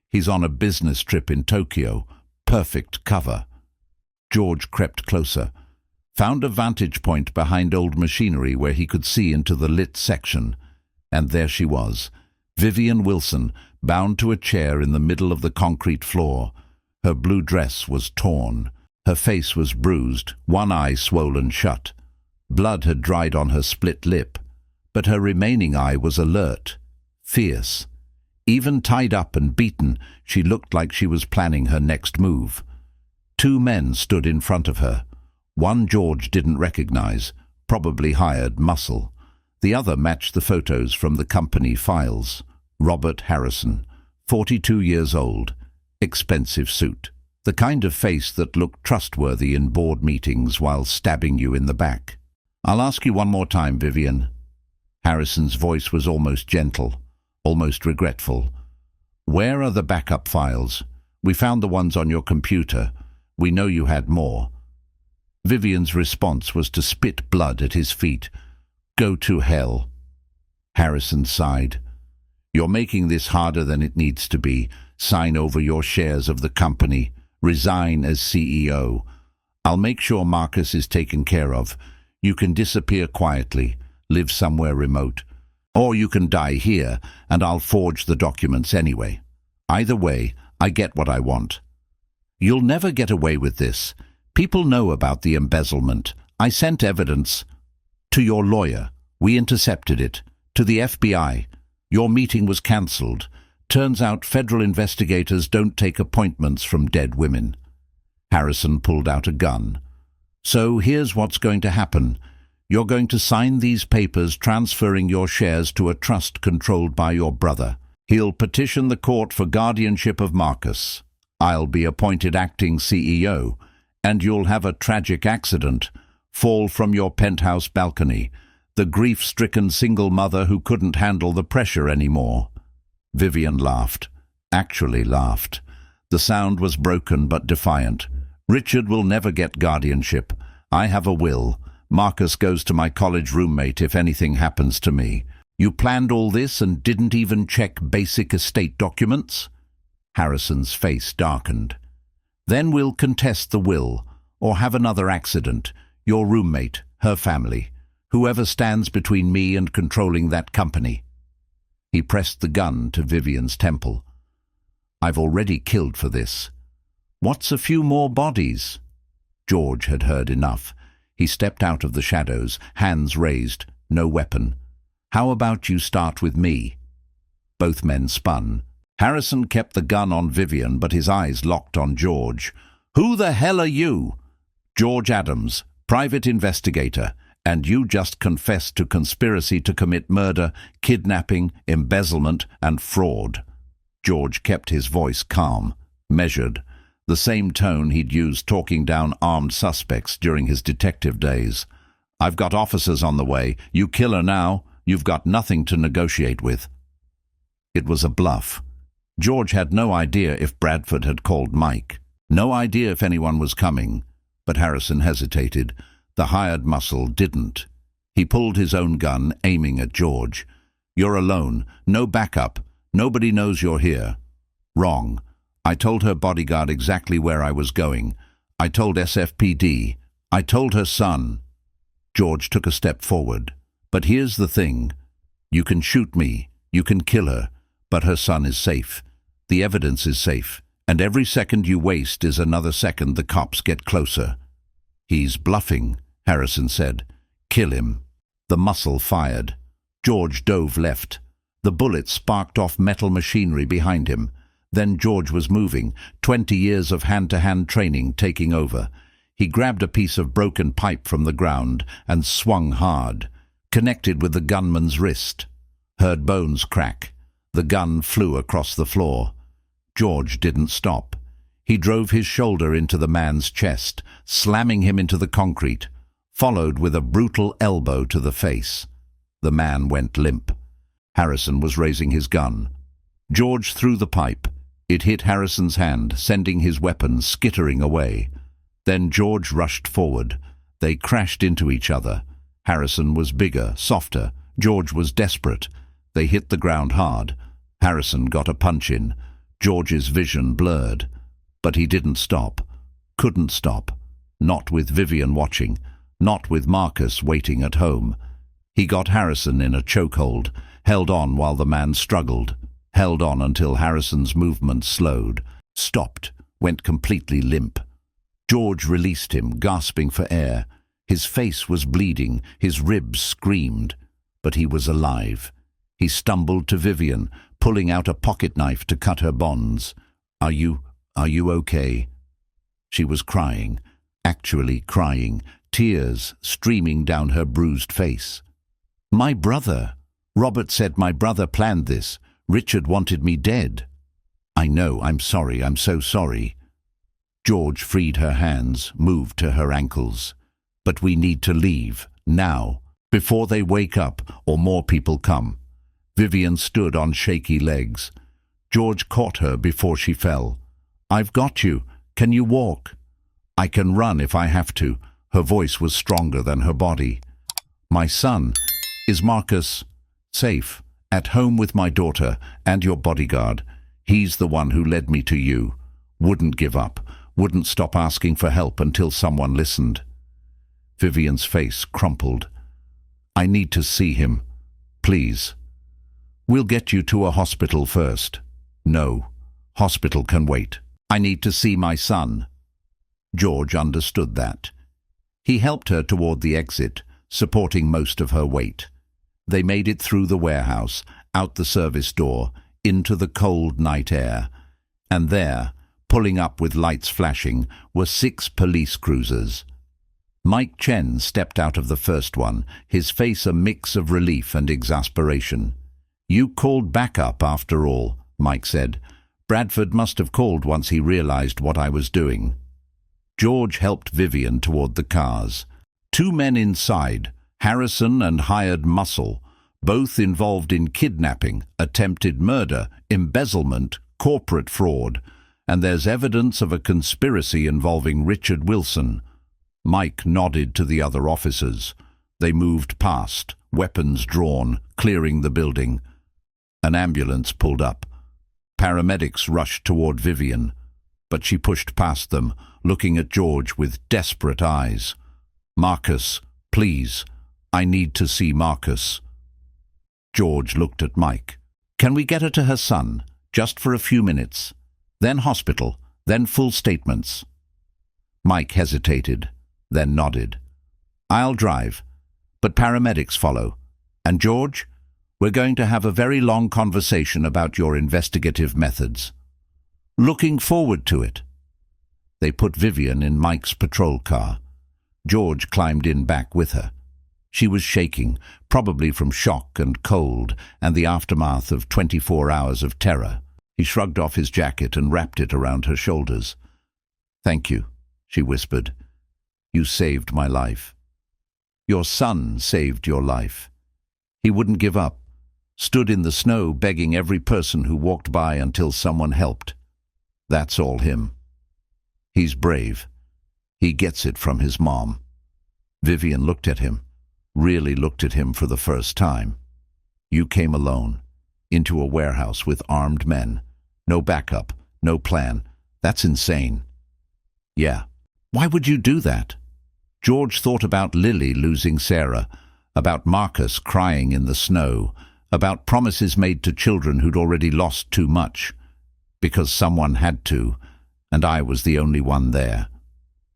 He's on a business trip in Tokyo. Perfect cover. George crept closer, found a vantage point behind old machinery where he could see into the lit section. And there she was, Vivian Wilson, bound to a chair in the middle of the concrete floor. Her blue dress was torn. Her face was bruised, one eye swollen shut. Blood had dried on her split lip, but her remaining eye was alert, fierce. Even tied up and beaten, she looked like she was planning her next move. 2 men stood in front of her. One George didn't recognize, probably hired muscle. The other matched the photos from the company files. Robert Harrison, 42 years old, expensive suit. The kind of face that looked trustworthy in board meetings while stabbing you in the back. "I'll ask you one more time, Vivian." Harrison's voice was almost gentle, almost regretful. "Where are the backup files? We found the ones on your computer. We know you had more." Vivian's response was to spit blood at his feet. "Go to hell." Harrison sighed. "You're making this harder than it needs to be. Sign over your shares of the company. Resign as CEO. I'll make sure Marcus is taken care of. You can disappear quietly, live somewhere remote. Or you can die here, and I'll forge the documents anyway. Either way, I get what I want." "You'll never get away with this. People know about the embezzlement. I sent evidence to your lawyer. We intercepted it. To the FBI. Your meeting was cancelled. Turns out federal investigators don't take appointments from dead women." Harrison pulled out a gun. "So here's what's going to happen. You're going to sign these papers transferring your shares to a trust controlled by your brother. He'll petition the court for guardianship of Marcus. I'll be appointed acting CEO, and you'll have a tragic accident. Fall from your penthouse balcony. The grief-stricken single mother who couldn't handle the pressure anymore." Vivian laughed. Actually laughed. The sound was broken but defiant. "Richard will never get guardianship. I have a will. Marcus goes to my college roommate if anything happens to me. You planned all this and didn't even check basic estate documents?" Harrison's face darkened. "Then we'll contest the will, or have another accident. Your roommate, her family. Whoever stands between me and controlling that company." He pressed the gun to Vivian's temple. "I've already killed for this. What's a few more bodies?" George had heard enough. He stepped out of the shadows, hands raised, no weapon. "How about you start with me?" Both men spun. Harrison kept the gun on Vivian, but his eyes locked on George. "Who the hell are you?" "George Adams, private investigator. And you just confessed to conspiracy to commit murder, kidnapping, embezzlement, and fraud." George kept his voice calm, measured, the same tone he'd used talking down armed suspects during his detective days. "I've got officers on the way. You kill her now, you've got nothing to negotiate with." It was a bluff. George had no idea if Bradford had called Mike. No idea if anyone was coming. But Harrison hesitated. The hired muscle didn't. He pulled his own gun, aiming at George. "You're alone. No backup. Nobody knows you're here." "Wrong. I told her bodyguard exactly where I was going. I told SFPD. I told her son." George took a step forward. "But here's the thing. You can shoot me. You can kill her. But her son is safe. The evidence is safe. And every second you waste is another second the cops get closer." "He's bluffing," Harrison said. "Kill him." The muscle fired. George dove left. The bullet sparked off metal machinery behind him. Then George was moving, 20 years of hand-to-hand training taking over. He grabbed a piece of broken pipe from the ground and swung hard, connected with the gunman's wrist. Heard bones crack. The gun flew across the floor. George didn't stop. He drove his shoulder into the man's chest, slamming him into the concrete, followed with a brutal elbow to the face. The man went limp. Harrison was raising his gun. George threw the pipe. It hit Harrison's hand, sending his weapon skittering away. Then George rushed forward. They crashed into each other. Harrison was bigger, softer. George was desperate. They hit the ground hard. Harrison got a punch in. George's vision blurred. But he didn't stop. Couldn't stop. Not with Vivian watching. Not with Marcus waiting at home. He got Harrison in a chokehold, held on while the man struggled. Held on until Harrison's movement slowed, stopped, went completely limp. George released him, gasping for air. His face was bleeding, his ribs screamed. But he was alive. He stumbled to Vivian, pulling out a pocket knife to cut her bonds. Are you okay?" She was crying, actually crying, tears streaming down her bruised face. "My brother. Robert said my brother planned this. Richard wanted me dead." "I know, I'm sorry, I'm so sorry." George freed her hands, moved to her ankles. But we need to leave, now, before they wake up or more people come. Vivian stood on shaky legs. George caught her before she fell. I've got you. Can you walk? I can run if I have to. Her voice was stronger than her body. My son, is Marcus safe? At home with my daughter and your bodyguard. He's the one who led me to you. Wouldn't give up. Wouldn't stop asking for help until someone listened. Vivian's face crumpled. I need to see him. Please. We'll get you to a hospital first. No. Hospital can wait. I need to see my son. George understood that. He helped her toward the exit, supporting most of her weight. They made it through the warehouse, out the service door, into the cold night air. And there, pulling up with lights flashing, were 6 police cruisers. Mike Chen stepped out of the first one, his face a mix of relief and exasperation. You called backup after all, Mike said. Bradford must have called once he realized what I was doing. George helped Vivian toward the cars. 2 men inside, Harrison and hired Muscle, both involved in kidnapping, attempted murder, embezzlement, corporate fraud, and there's evidence of a conspiracy involving Richard Wilson. Mike nodded to the other officers. They moved past, weapons drawn, clearing the building. An ambulance pulled up. Paramedics rushed toward Vivian, but she pushed past them, looking at George with desperate eyes. Marcus, please. I need to see Marcus. George looked at Mike. Can we get her to her son, just for a few minutes? Then hospital, then full statements. Mike hesitated, then nodded. I'll drive, but paramedics follow. And George, we're going to have a very long conversation about your investigative methods. Looking forward to it. They put Vivian in Mike's patrol car. George climbed in back with her. She was shaking, probably from shock and cold and the aftermath of 24 hours of terror. He shrugged off his jacket and wrapped it around her shoulders. Thank you, she whispered. You saved my life. Your son saved your life. He wouldn't give up, stood in the snow begging every person who walked by until someone helped. That's all him. He's brave. He gets it from his mom. Vivian looked at him, really looked at him for the first time. You came alone, into a warehouse with armed men. No backup, no plan. That's insane. Yeah. Why would you do that? George thought about Lily losing Sarah, about Marcus crying in the snow, about promises made to children who'd already lost too much. Because someone had to, and I was the only one there.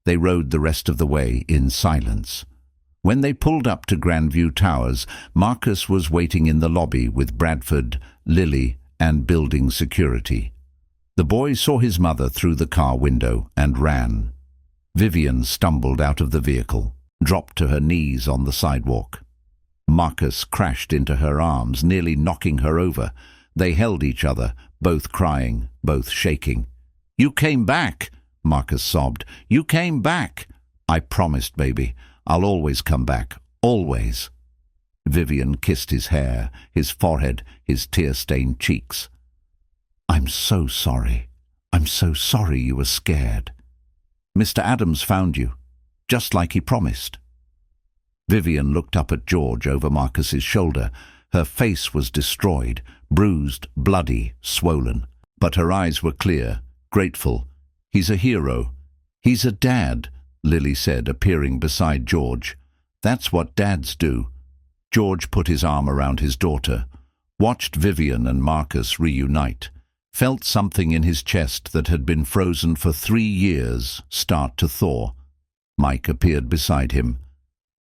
They rode the rest of the way in silence. When they pulled up to Grandview Towers, Marcus was waiting in the lobby with Bradford, Lily, and building security. The boy saw his mother through the car window and ran. Vivian stumbled out of the vehicle, dropped to her knees on the sidewalk. Marcus crashed into her arms, nearly knocking her over. They held each other, both crying, both shaking. You came back, Marcus sobbed. You came back. I promised, baby. I'll always come back. Always. Vivian kissed his hair, his forehead, his tear-stained cheeks. I'm so sorry. I'm so sorry you were scared. Mr. Adams found you, just like he promised. Vivian looked up at George over Marcus's shoulder. Her face was destroyed, bruised, bloody, swollen. But her eyes were clear, grateful. He's a hero. He's a dad, Lily said, appearing beside George. That's what dads do. George put his arm around his daughter, watched Vivian and Marcus reunite, felt something in his chest that had been frozen for 3 years start to thaw. Mike appeared beside him.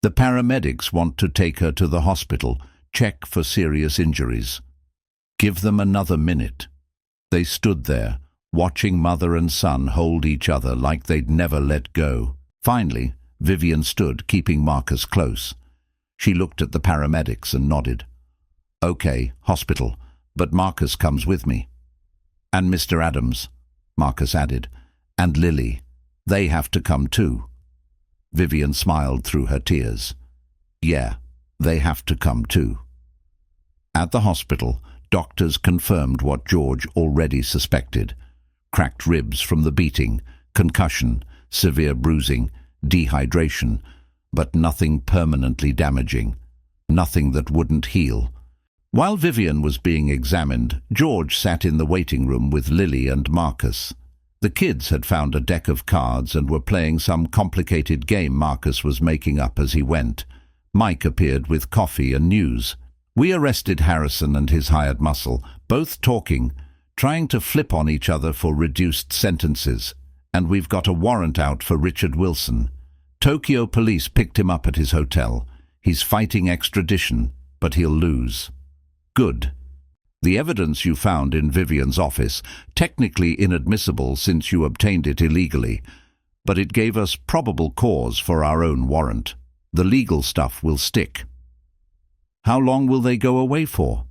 The paramedics want to take her to the hospital, check for serious injuries. Give them another minute. They stood there, watching mother and son hold each other like they'd never let go. Finally, Vivian stood, keeping Marcus close. She looked at the paramedics and nodded. Okay, hospital, but Marcus comes with me. And Mr. Adams, Marcus added, and Lily. They have to come too. Vivian smiled through her tears. Yeah, they have to come too. At the hospital, doctors confirmed what George already suspected. Cracked ribs from the beating, concussion, severe bruising, dehydration, but nothing permanently damaging. Nothing that wouldn't heal. While Vivian was being examined, George sat in the waiting room with Lily and Marcus. The kids had found a deck of cards and were playing some complicated game Marcus was making up as he went. Mike appeared with coffee and news. We arrested Harrison and his hired muscle, both talking, trying to flip on each other for reduced sentences. And we've got a warrant out for Richard Wilson. Tokyo police picked him up at his hotel. He's fighting extradition, but he'll lose. Good. The evidence you found in Vivian's office, technically inadmissible since you obtained it illegally, but it gave us probable cause for our own warrant. The legal stuff will stick. How long will they go away for?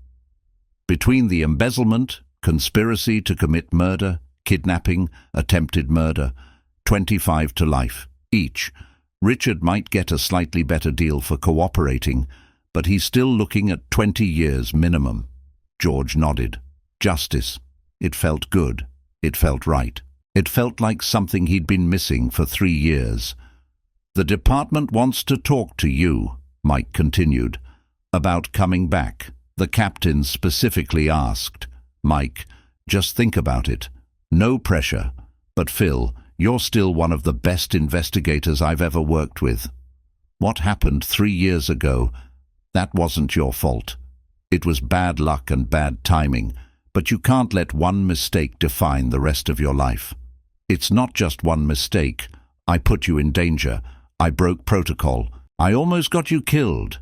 Between the embezzlement, conspiracy to commit murder, kidnapping, attempted murder, 25 to life, each. Richard might get a slightly better deal for cooperating, but he's still looking at 20 years minimum. George nodded. Justice. It felt good. It felt right. It felt like something he'd been missing for 3 years. The department wants to talk to you, Mike continued, about coming back. The captain specifically asked. Mike, just think about it. No pressure. But Phil, you're still one of the best investigators I've ever worked with. What happened 3 years ago, that wasn't your fault. It was bad luck and bad timing, but you can't let one mistake define the rest of your life. It's not just one mistake. I put you in danger. I broke protocol. I almost got you killed.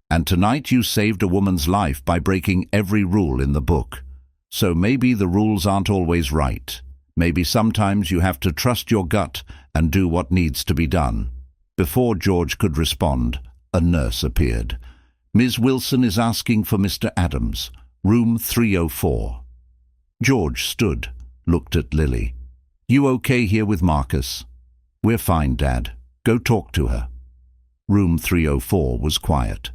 And tonight you saved a woman's life by breaking every rule in the book. So maybe the rules aren't always right. Maybe sometimes you have to trust your gut and do what needs to be done. Before George could respond, a nurse appeared. Ms. Wilson is asking for Mr. Adams, room 304. George stood, looked at Lily. You okay here with Marcus? We're fine, Dad. Go talk to her. Room 304 was quiet.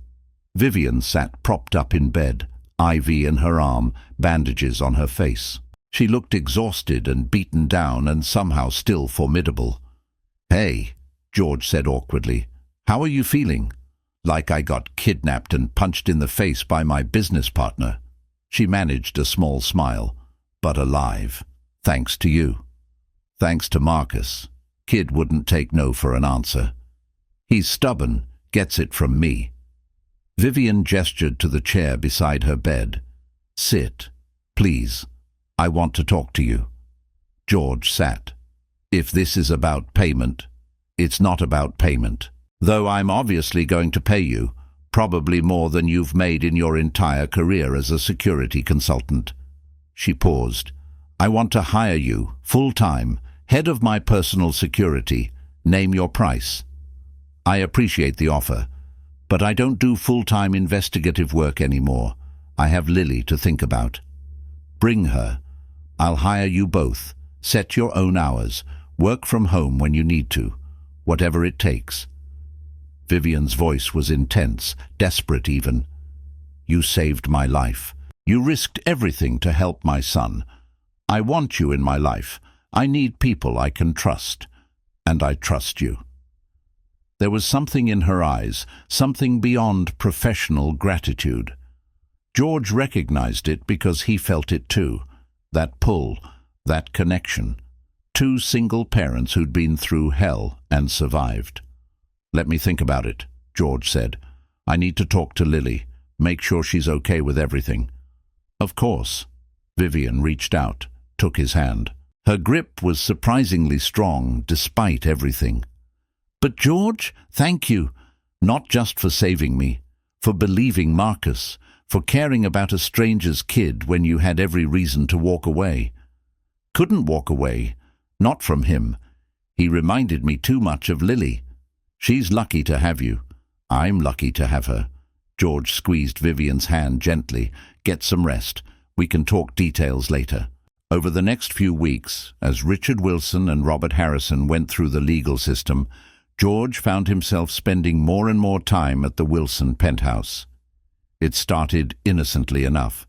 Vivian sat propped up in bed, IV in her arm, bandages on her face. She looked exhausted and beaten down and somehow still formidable. Hey, George said awkwardly. How are you feeling? Like I got kidnapped and punched in the face by my business partner. She managed a small smile. But alive. Thanks to you. Thanks to Marcus. Kid wouldn't take no for an answer. He's stubborn, gets it from me. Vivian gestured to the chair beside her bed. Sit, please. I want to talk to you. George sat. If this is about payment, it's not about payment. Though I'm obviously going to pay you, probably more than you've made in your entire career as a security consultant. She paused. I want to hire you, full-time, head of my personal security. Name your price. I appreciate the offer, but I don't do full-time investigative work anymore. I have Lily to think about. Bring her. I'll hire you both. Set your own hours. Work from home when you need to. Whatever it takes. Vivian's voice was intense, desperate even. You saved my life. You risked everything to help my son. I want you in my life. I need people I can trust. And I trust you. There was something in her eyes, something beyond professional gratitude. George recognized it because he felt it too. That pull, that connection. 2 single parents who'd been through hell and survived. Let me think about it, George said. I need to talk to Lily, make sure she's okay with everything. Of course. Vivian reached out, took his hand. Her grip was surprisingly strong, despite everything. But George, thank you. Not just for saving me, for believing Marcus, for caring about a stranger's kid when you had every reason to walk away. Couldn't walk away, not from him. He reminded me too much of Lily. She's lucky to have you. I'm lucky to have her. George squeezed Vivian's hand gently. Get some rest. We can talk details later. Over the next few weeks, as Richard Wilson and Robert Harrison went through the legal system, George found himself spending more and more time at the Wilson penthouse. It started innocently enough.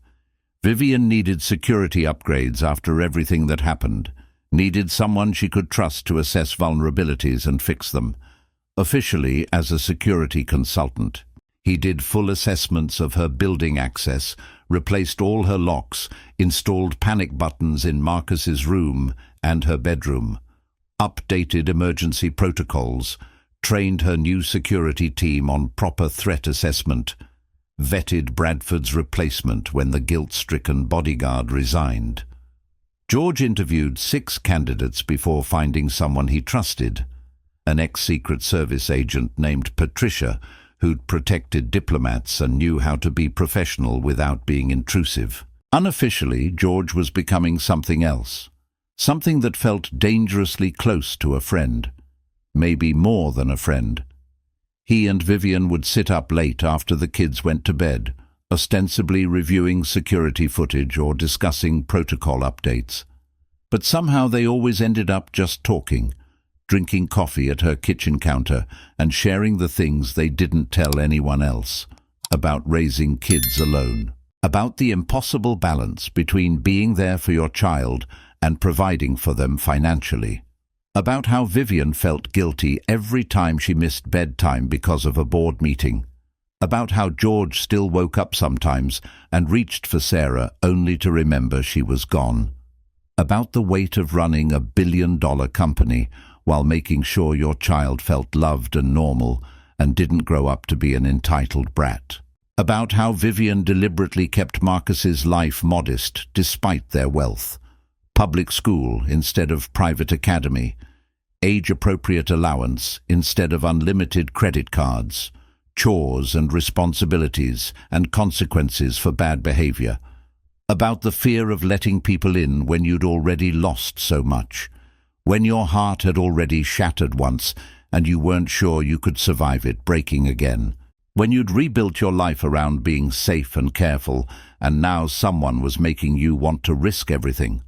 Vivian needed security upgrades after everything that happened, needed someone she could trust to assess vulnerabilities and fix them. Officially as a security consultant, he did full assessments of her building access, replaced all her locks, installed panic buttons in Marcus's room and her bedroom, updated emergency protocols, trained her new security team on proper threat assessment, vetted Bradford's replacement when the guilt-stricken bodyguard resigned. George interviewed 6 candidates before finding someone he trusted, an ex-Secret Service agent named Patricia, who'd protected diplomats and knew how to be professional without being intrusive. Unofficially, George was becoming something else, something that felt dangerously close to a friend, maybe more than a friend. He and Vivian would sit up late after the kids went to bed, ostensibly reviewing security footage or discussing protocol updates. But somehow they always ended up just talking, drinking coffee at her kitchen counter and sharing the things they didn't tell anyone else, about raising kids alone, about the impossible balance between being there for your child and providing for them financially, about how Vivian felt guilty every time she missed bedtime because of a board meeting, about how George still woke up sometimes and reached for Sarah only to remember she was gone, about the weight of running a billion-dollar company while making sure your child felt loved and normal and didn't grow up to be an entitled brat. About how Vivian deliberately kept Marcus's life modest despite their wealth. Public school instead of private academy. Age-appropriate allowance instead of unlimited credit cards. Chores and responsibilities and consequences for bad behavior. About the fear of letting people in when you'd already lost so much, when your heart had already shattered once and you weren't sure you could survive it breaking again, when you'd rebuilt your life around being safe and careful and now someone was making you want to risk everything.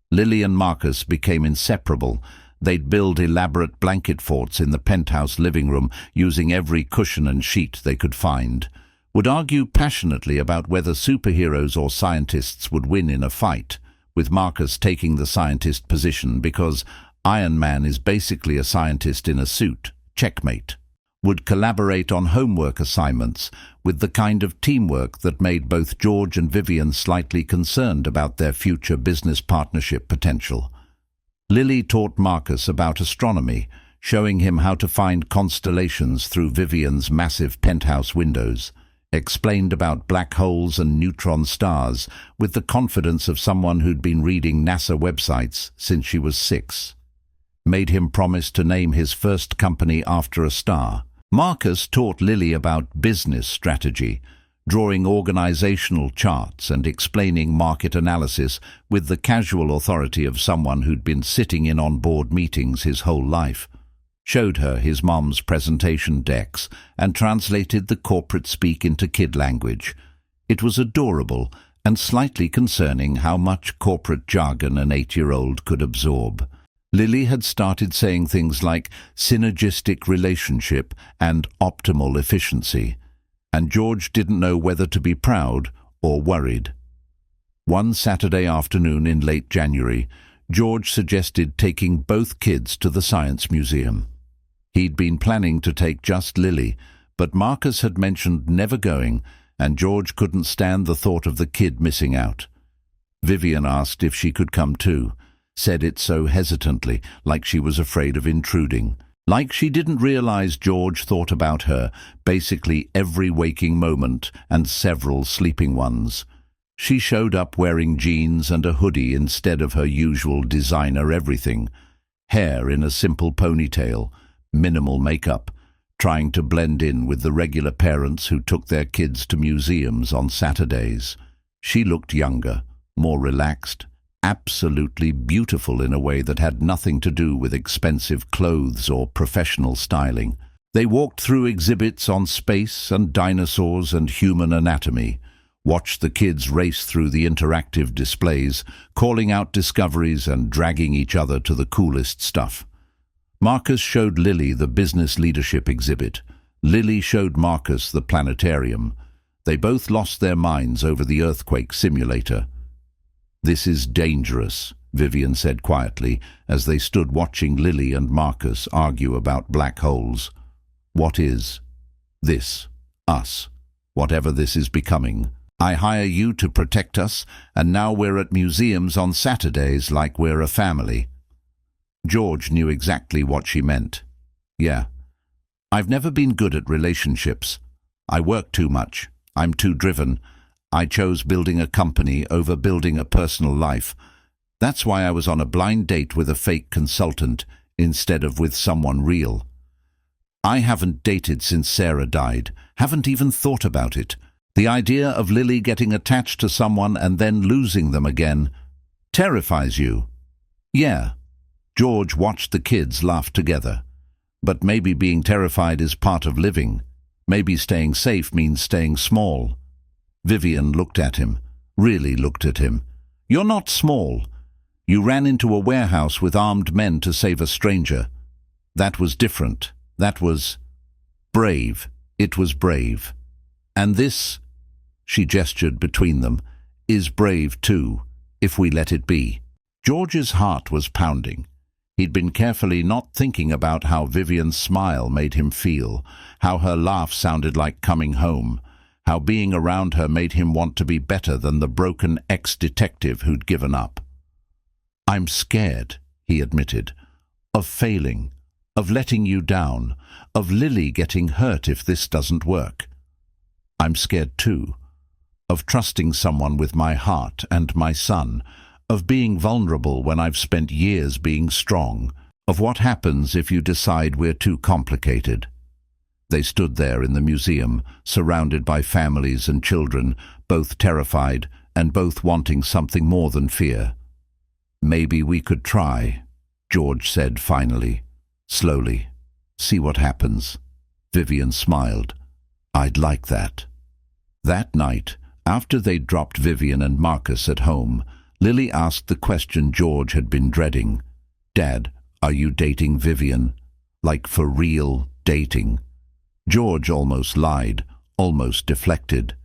Lily and Marcus became inseparable. They'd build elaborate blanket forts in the penthouse living room using every cushion and sheet they could find, would argue passionately about whether superheroes or scientists would win in a fight, with Marcus taking the scientist position because Iron Man is basically a scientist in a suit, checkmate. Would collaborate on homework assignments with the kind of teamwork that made both George and Vivian slightly concerned about their future business partnership potential. Lily taught Marcus about astronomy, showing him how to find constellations through Vivian's massive penthouse windows, explained about black holes and neutron stars with the confidence of someone who'd been reading NASA websites since she was 6. Made him promise to name his first company after a star. Marcus taught Lily about business strategy, drawing organizational charts and explaining market analysis with the casual authority of someone who'd been sitting in on board meetings his whole life. Showed her his mom's presentation decks and translated the corporate speak into kid language. It was adorable and slightly concerning how much corporate jargon an 8-year-old could absorb. Lily had started saying things like synergistic relationship and optimal efficiency, and George didn't know whether to be proud or worried. One Saturday afternoon in late January, George suggested taking both kids to the Science Museum. He'd been planning to take just Lily, but Marcus had mentioned never going, and George couldn't stand the thought of the kid missing out. Vivian asked if she could come too, said it so hesitantly, like she was afraid of intruding, like she didn't realize George thought about her basically every waking moment and several sleeping ones. She showed up wearing jeans and a hoodie instead of her usual designer everything, hair in a simple ponytail, minimal makeup, trying to blend in with the regular parents who took their kids to museums on Saturdays. She looked younger, more relaxed, absolutely beautiful in a way that had nothing to do with expensive clothes or professional styling. They walked through exhibits on space and dinosaurs and human anatomy, watched the kids race through the interactive displays, calling out discoveries and dragging each other to the coolest stuff. Marcus showed Lily the business leadership exhibit. Lily showed Marcus the planetarium. They both lost their minds over the earthquake simulator. "This is dangerous," Vivian said quietly as they stood watching Lily and Marcus argue about black holes. "What is this? Us? Whatever this is becoming. I hire you to protect us, and now we're at museums on Saturdays like we're a family." George knew exactly what she meant. "Yeah. I've never been good at relationships. I work too much. I'm too driven. I chose building a company over building a personal life. That's why I was on a blind date with a fake consultant instead of with someone real. I haven't dated since Sarah died, haven't even thought about it. The idea of Lily getting attached to someone and then losing them again terrifies you." "Yeah." George watched the kids laugh together. "But maybe being terrified is part of living. Maybe staying safe means staying small." Vivian looked at him, really looked at him. "You're not small. You ran into a warehouse with armed men to save a stranger. That was different. That was brave. It was brave. And this," she gestured between them, "is brave too, if we let it be." George's heart was pounding. He'd been carefully not thinking about how Vivian's smile made him feel, how her laugh sounded like coming home, how being around her made him want to be better than the broken ex-detective who'd given up. "I'm scared," he admitted, "of failing, of letting you down, of Lily getting hurt if this doesn't work. I'm scared too, of trusting someone with my heart and my son, of being vulnerable when I've spent years being strong, of what happens if you decide we're too complicated." They stood there in the museum, surrounded by families and children, both terrified and both wanting something more than fear. "Maybe we could try," George said finally, slowly. "See what happens." Vivian smiled. "I'd like that." That night, after they'd dropped Vivian and Marcus at home, Lily asked the question George had been dreading. "Dad, are you dating Vivian? Like for real dating?" George almost lied, almost deflected.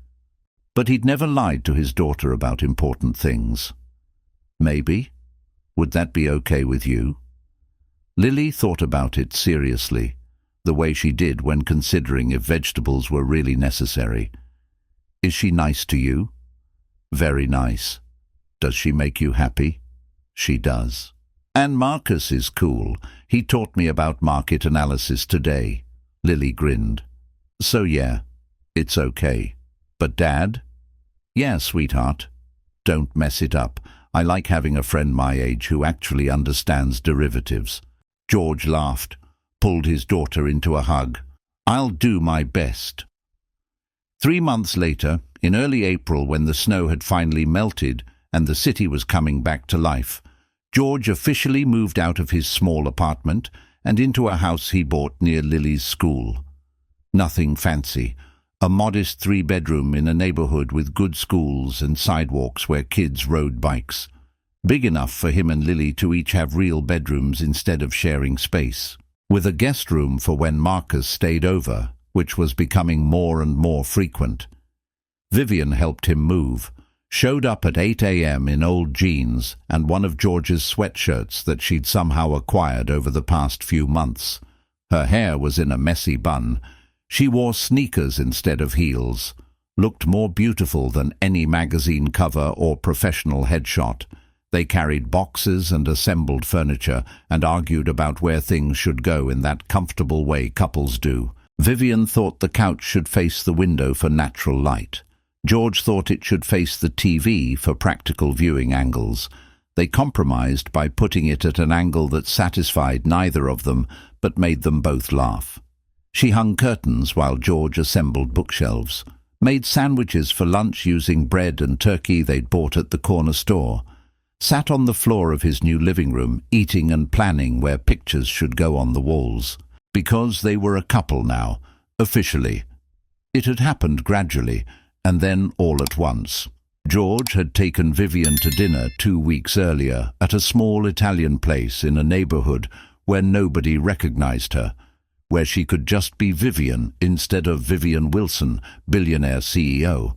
But he'd never lied to his daughter about important things. "Maybe. Would that be okay with you?" Lily thought about it seriously, the way she did when considering if vegetables were really necessary. "Is she nice to you?" "Very nice." "Does she make you happy?" "She does." "And Marcus is cool. He taught me about market analysis today." Lily grinned. "So yeah, it's okay. But Dad?" "Yeah, sweetheart. Don't mess it up. I like having a friend my age who actually understands derivatives." George laughed, pulled his daughter into a hug. "I'll do my best." 3 months later, in early April, when the snow had finally melted and the city was coming back to life, George officially moved out of his small apartment and into a house he bought near Lily's school. Nothing fancy, a modest 3-bedroom in a neighborhood with good schools and sidewalks where kids rode bikes. Big enough for him and Lily to each have real bedrooms instead of sharing space. With a guest room for when Marcus stayed over, which was becoming more and more frequent. Vivian helped him move, showed up at 8 a.m. in old jeans and one of George's sweatshirts that she'd somehow acquired over the past few months. Her hair was in a messy bun. She wore sneakers instead of heels, looked more beautiful than any magazine cover or professional headshot. They carried boxes and assembled furniture and argued about where things should go in that comfortable way couples do. Vivian thought the couch should face the window for natural light. George thought it should face the TV for practical viewing angles. They compromised by putting it at an angle that satisfied neither of them, but made them both laugh. She hung curtains while George assembled bookshelves, made sandwiches for lunch using bread and turkey they'd bought at the corner store, sat on the floor of his new living room, eating and planning where pictures should go on the walls. Because they were a couple now, officially. It had happened gradually, And then all at once. George had taken Vivian to dinner 2 weeks earlier at a small Italian place in a neighborhood where nobody recognized her, where she could just be Vivian instead of Vivian Wilson, billionaire CEO.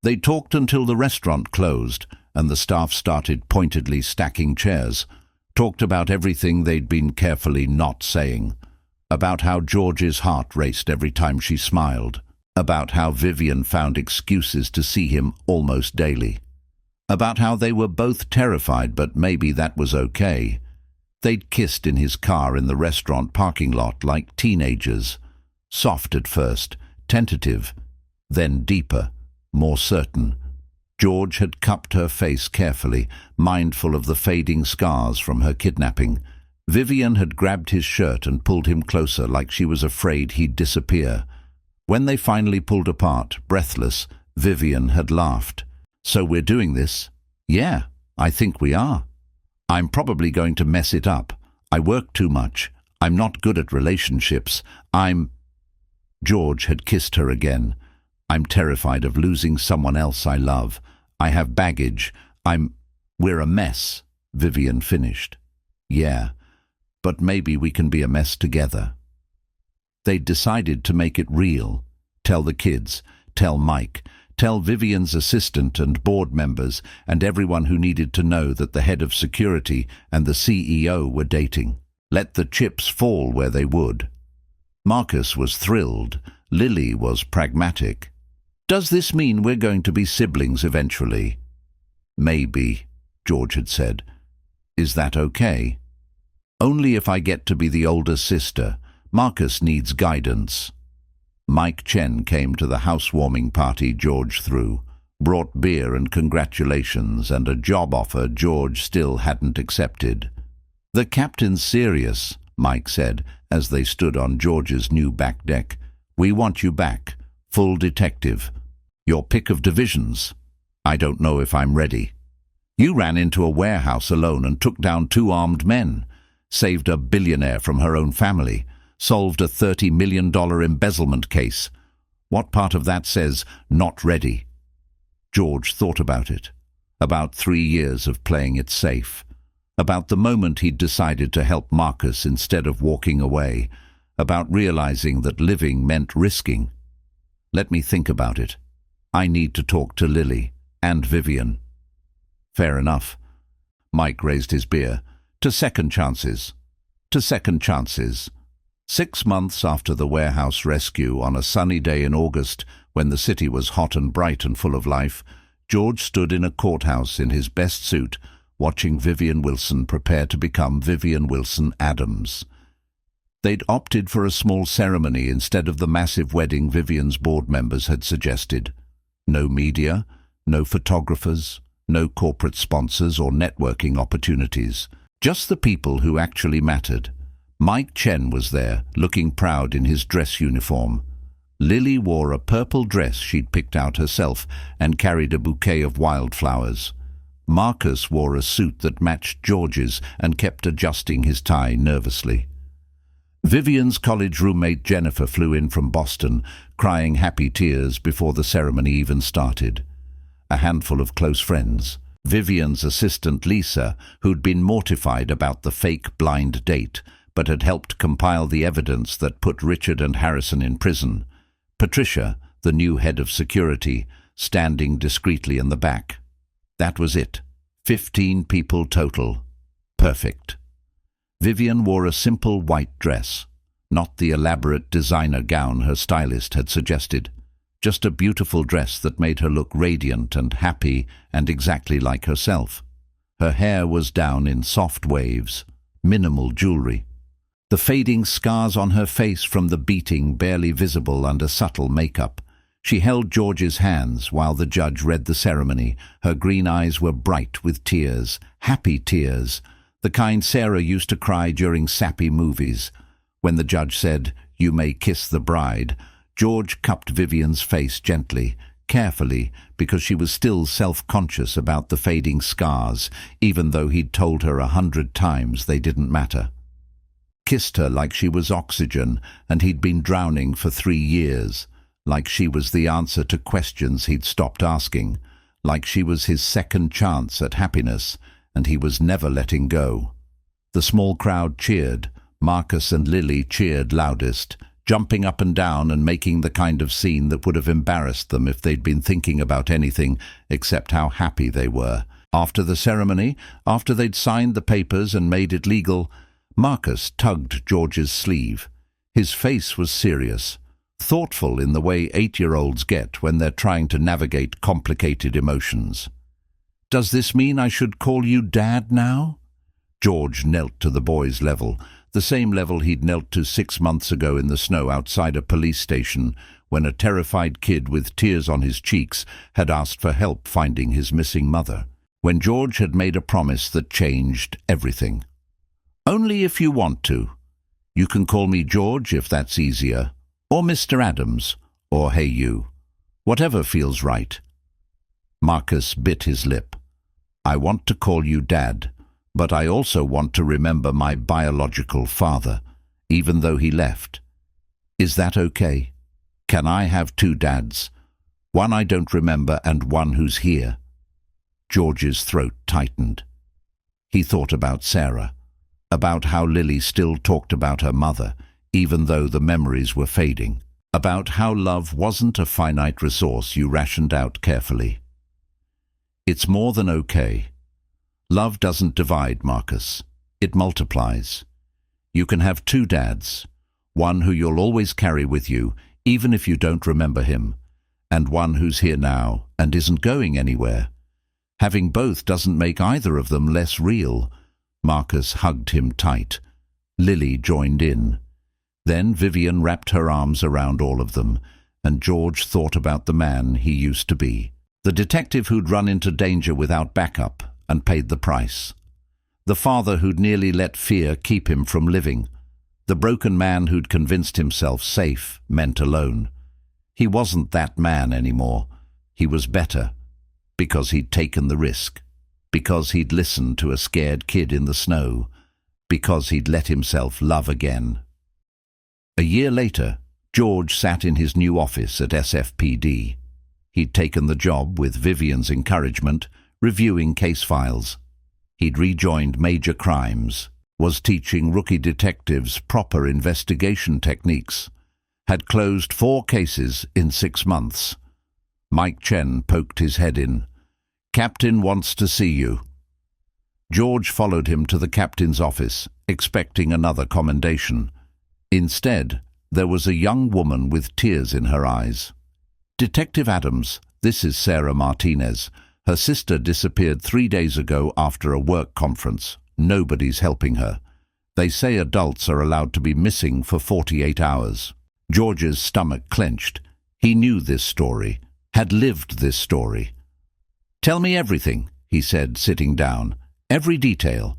They talked until the restaurant closed and the staff started pointedly stacking chairs, talked about everything they'd been carefully not saying, about how George's heart raced every time she smiled, about how Vivian found excuses to see him almost daily, about how they were both terrified, but maybe that was okay. They'd kissed in his car in the restaurant parking lot like teenagers, soft at first, tentative, then deeper, more certain. George had cupped her face carefully, mindful of the fading scars from her kidnapping. Vivian had grabbed his shirt and pulled him closer like she was afraid he'd disappear. When they finally pulled apart, breathless, Vivian had laughed. "So we're doing this?" "Yeah, I think we are. I'm probably going to mess it up. I work too much. I'm not good at relationships. George had kissed her again. "I'm terrified of losing someone else I love. I have baggage. We're a mess," Vivian finished. "Yeah, but maybe we can be a mess together." They'd decided to make it real. Tell the kids, tell Mike, tell Vivian's assistant and board members and everyone who needed to know that the head of security and the CEO were dating. Let the chips fall where they would. Marcus was thrilled. Lily was pragmatic. "Does this mean we're going to be siblings eventually?" "Maybe," George had said. "Is that okay?" "Only if I get to be the older sister. Marcus needs guidance." Mike Chen came to the housewarming party George threw, brought beer and congratulations and a job offer George still hadn't accepted. "The captain's serious," Mike said as they stood on George's new back deck. "We want you back, full detective. Your pick of divisions. I don't know if I'm ready. You ran into a warehouse alone and took down 2 armed men, saved a billionaire from her own family, solved a $30 million embezzlement case. What part of that says, 'not ready'?" George thought about it. About 3 years of playing it safe. About the moment he'd decided to help Marcus instead of walking away. About realizing that living meant risking. "Let me think about it. I need to talk to Lily and Vivian." "Fair enough." Mike raised his beer. "To second chances. To second chances." 6 months after the warehouse rescue, on a sunny day in August, when the city was hot and bright and full of life, George stood in a courthouse in his best suit, watching Vivian Wilson prepare to become Vivian Wilson Adams. They'd opted for a small ceremony instead of the massive wedding Vivian's board members had suggested. No media, no photographers, no corporate sponsors or networking opportunities. Just the people who actually mattered. Mike Chen was there, looking proud in his dress uniform. Lily wore a purple dress she'd picked out herself and carried a bouquet of wildflowers. Marcus wore a suit that matched George's and kept adjusting his tie nervously. Vivian's college roommate Jennifer flew in from Boston, crying happy tears before the ceremony even started. A handful of close friends. Vivian's assistant Lisa, who'd been mortified about the fake blind date, but had helped compile the evidence that put Richard and Harrison in prison. Patricia, the new head of security, standing discreetly in the back. That was it. 15 people total. Perfect. Vivian wore a simple white dress, not the elaborate designer gown her stylist had suggested. Just a beautiful dress that made her look radiant and happy and exactly like herself. Her hair was down in soft waves, minimal jewelry. The fading scars on her face from the beating barely visible under subtle makeup. She held George's hands while the judge read the ceremony. Her green eyes were bright with tears, happy tears, the kind Sarah used to cry during sappy movies. When the judge said, "You may kiss the bride," George cupped Vivian's face gently, carefully, because she was still self-conscious about the fading scars, even though he'd told her 100 times they didn't matter. Kissed her like she was oxygen and he'd been drowning for 3 years. like she was the answer to questions he'd stopped asking, like she was his second chance at happiness, and he was never letting go. The small crowd cheered. Marcus and Lily cheered loudest, jumping up and down and making the kind of scene that would have embarrassed them if they'd been thinking about anything except how happy they were. After the ceremony, after they'd signed the papers and made it legal, Marcus tugged George's sleeve. His face was serious, thoughtful in the way 8-year-olds get when they're trying to navigate complicated emotions. "Does this mean I should call you Dad now?" George knelt to the boy's level, the same level he'd knelt to 6 months ago in the snow outside a police station when a terrified kid with tears on his cheeks had asked for help finding his missing mother. When George had made a promise that changed everything. "Only if you want to. You can call me George if that's easier, or Mr. Adams, or hey you. Whatever feels right." Marcus bit his lip. "I want to call you Dad, but I also want to remember my biological father, even though he left. Is that okay? Can I have 2 dads? One I don't remember and one who's here?" George's throat tightened. He thought about Sarah, about how Lily still talked about her mother, even though the memories were fading, about how love wasn't a finite resource you rationed out carefully. "It's more than okay. Love doesn't divide, Marcus. It multiplies. You can have 2 dads, one who you'll always carry with you, even if you don't remember him, and one who's here now and isn't going anywhere. Having both doesn't make either of them less real." Marcus hugged him tight. Lily joined in. Then Vivian wrapped her arms around all of them, and George thought about the man he used to be. The detective who'd run into danger without backup and paid the price. The father who'd nearly let fear keep him from living. The broken man who'd convinced himself safe meant alone. He wasn't that man anymore. He was better, because he'd taken the risk, because he'd listened to a scared kid in the snow, because he'd let himself love again. A year later, George sat in his new office at SFPD. He'd taken the job with Vivian's encouragement, reviewing case files. He'd rejoined major crimes, was teaching rookie detectives proper investigation techniques, had closed 4 cases in 6 months. Mike Chen poked his head in. "Captain wants to see you." George followed him to the captain's office, expecting another commendation. Instead, there was a young woman with tears in her eyes. "Detective Adams, this is Sarah Martinez. Her sister disappeared 3 days ago after a work conference. Nobody's helping her. They say adults are allowed to be missing for 48 hours. George's stomach clenched. He knew this story, had lived this story. "Tell me everything," he said, sitting down. "Every detail."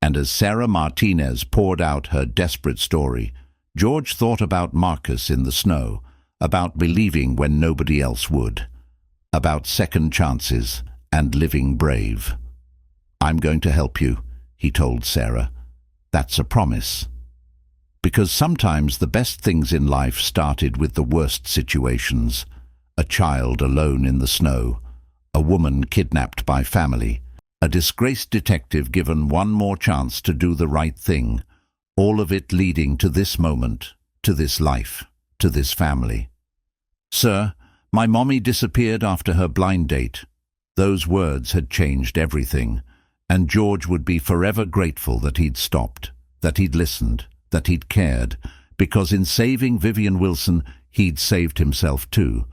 And as Sarah Martinez poured out her desperate story, George thought about Marcus in the snow, about believing when nobody else would, about second chances and living brave. "I'm going to help you," he told Sarah. "That's a promise." Because sometimes the best things in life started with the worst situations. A child alone in the snow, a woman kidnapped by family, a disgraced detective given one more chance to do the right thing, all of it leading to this moment, to this life, to this family. "Sir, my mommy disappeared after her blind date." Those words had changed everything, and George would be forever grateful that he'd stopped, that he'd listened, that he'd cared, because in saving Vivian Wilson, he'd saved himself too,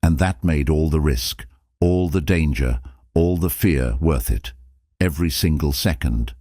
and that made all the risk, all the danger, all the fear worth it, every single second.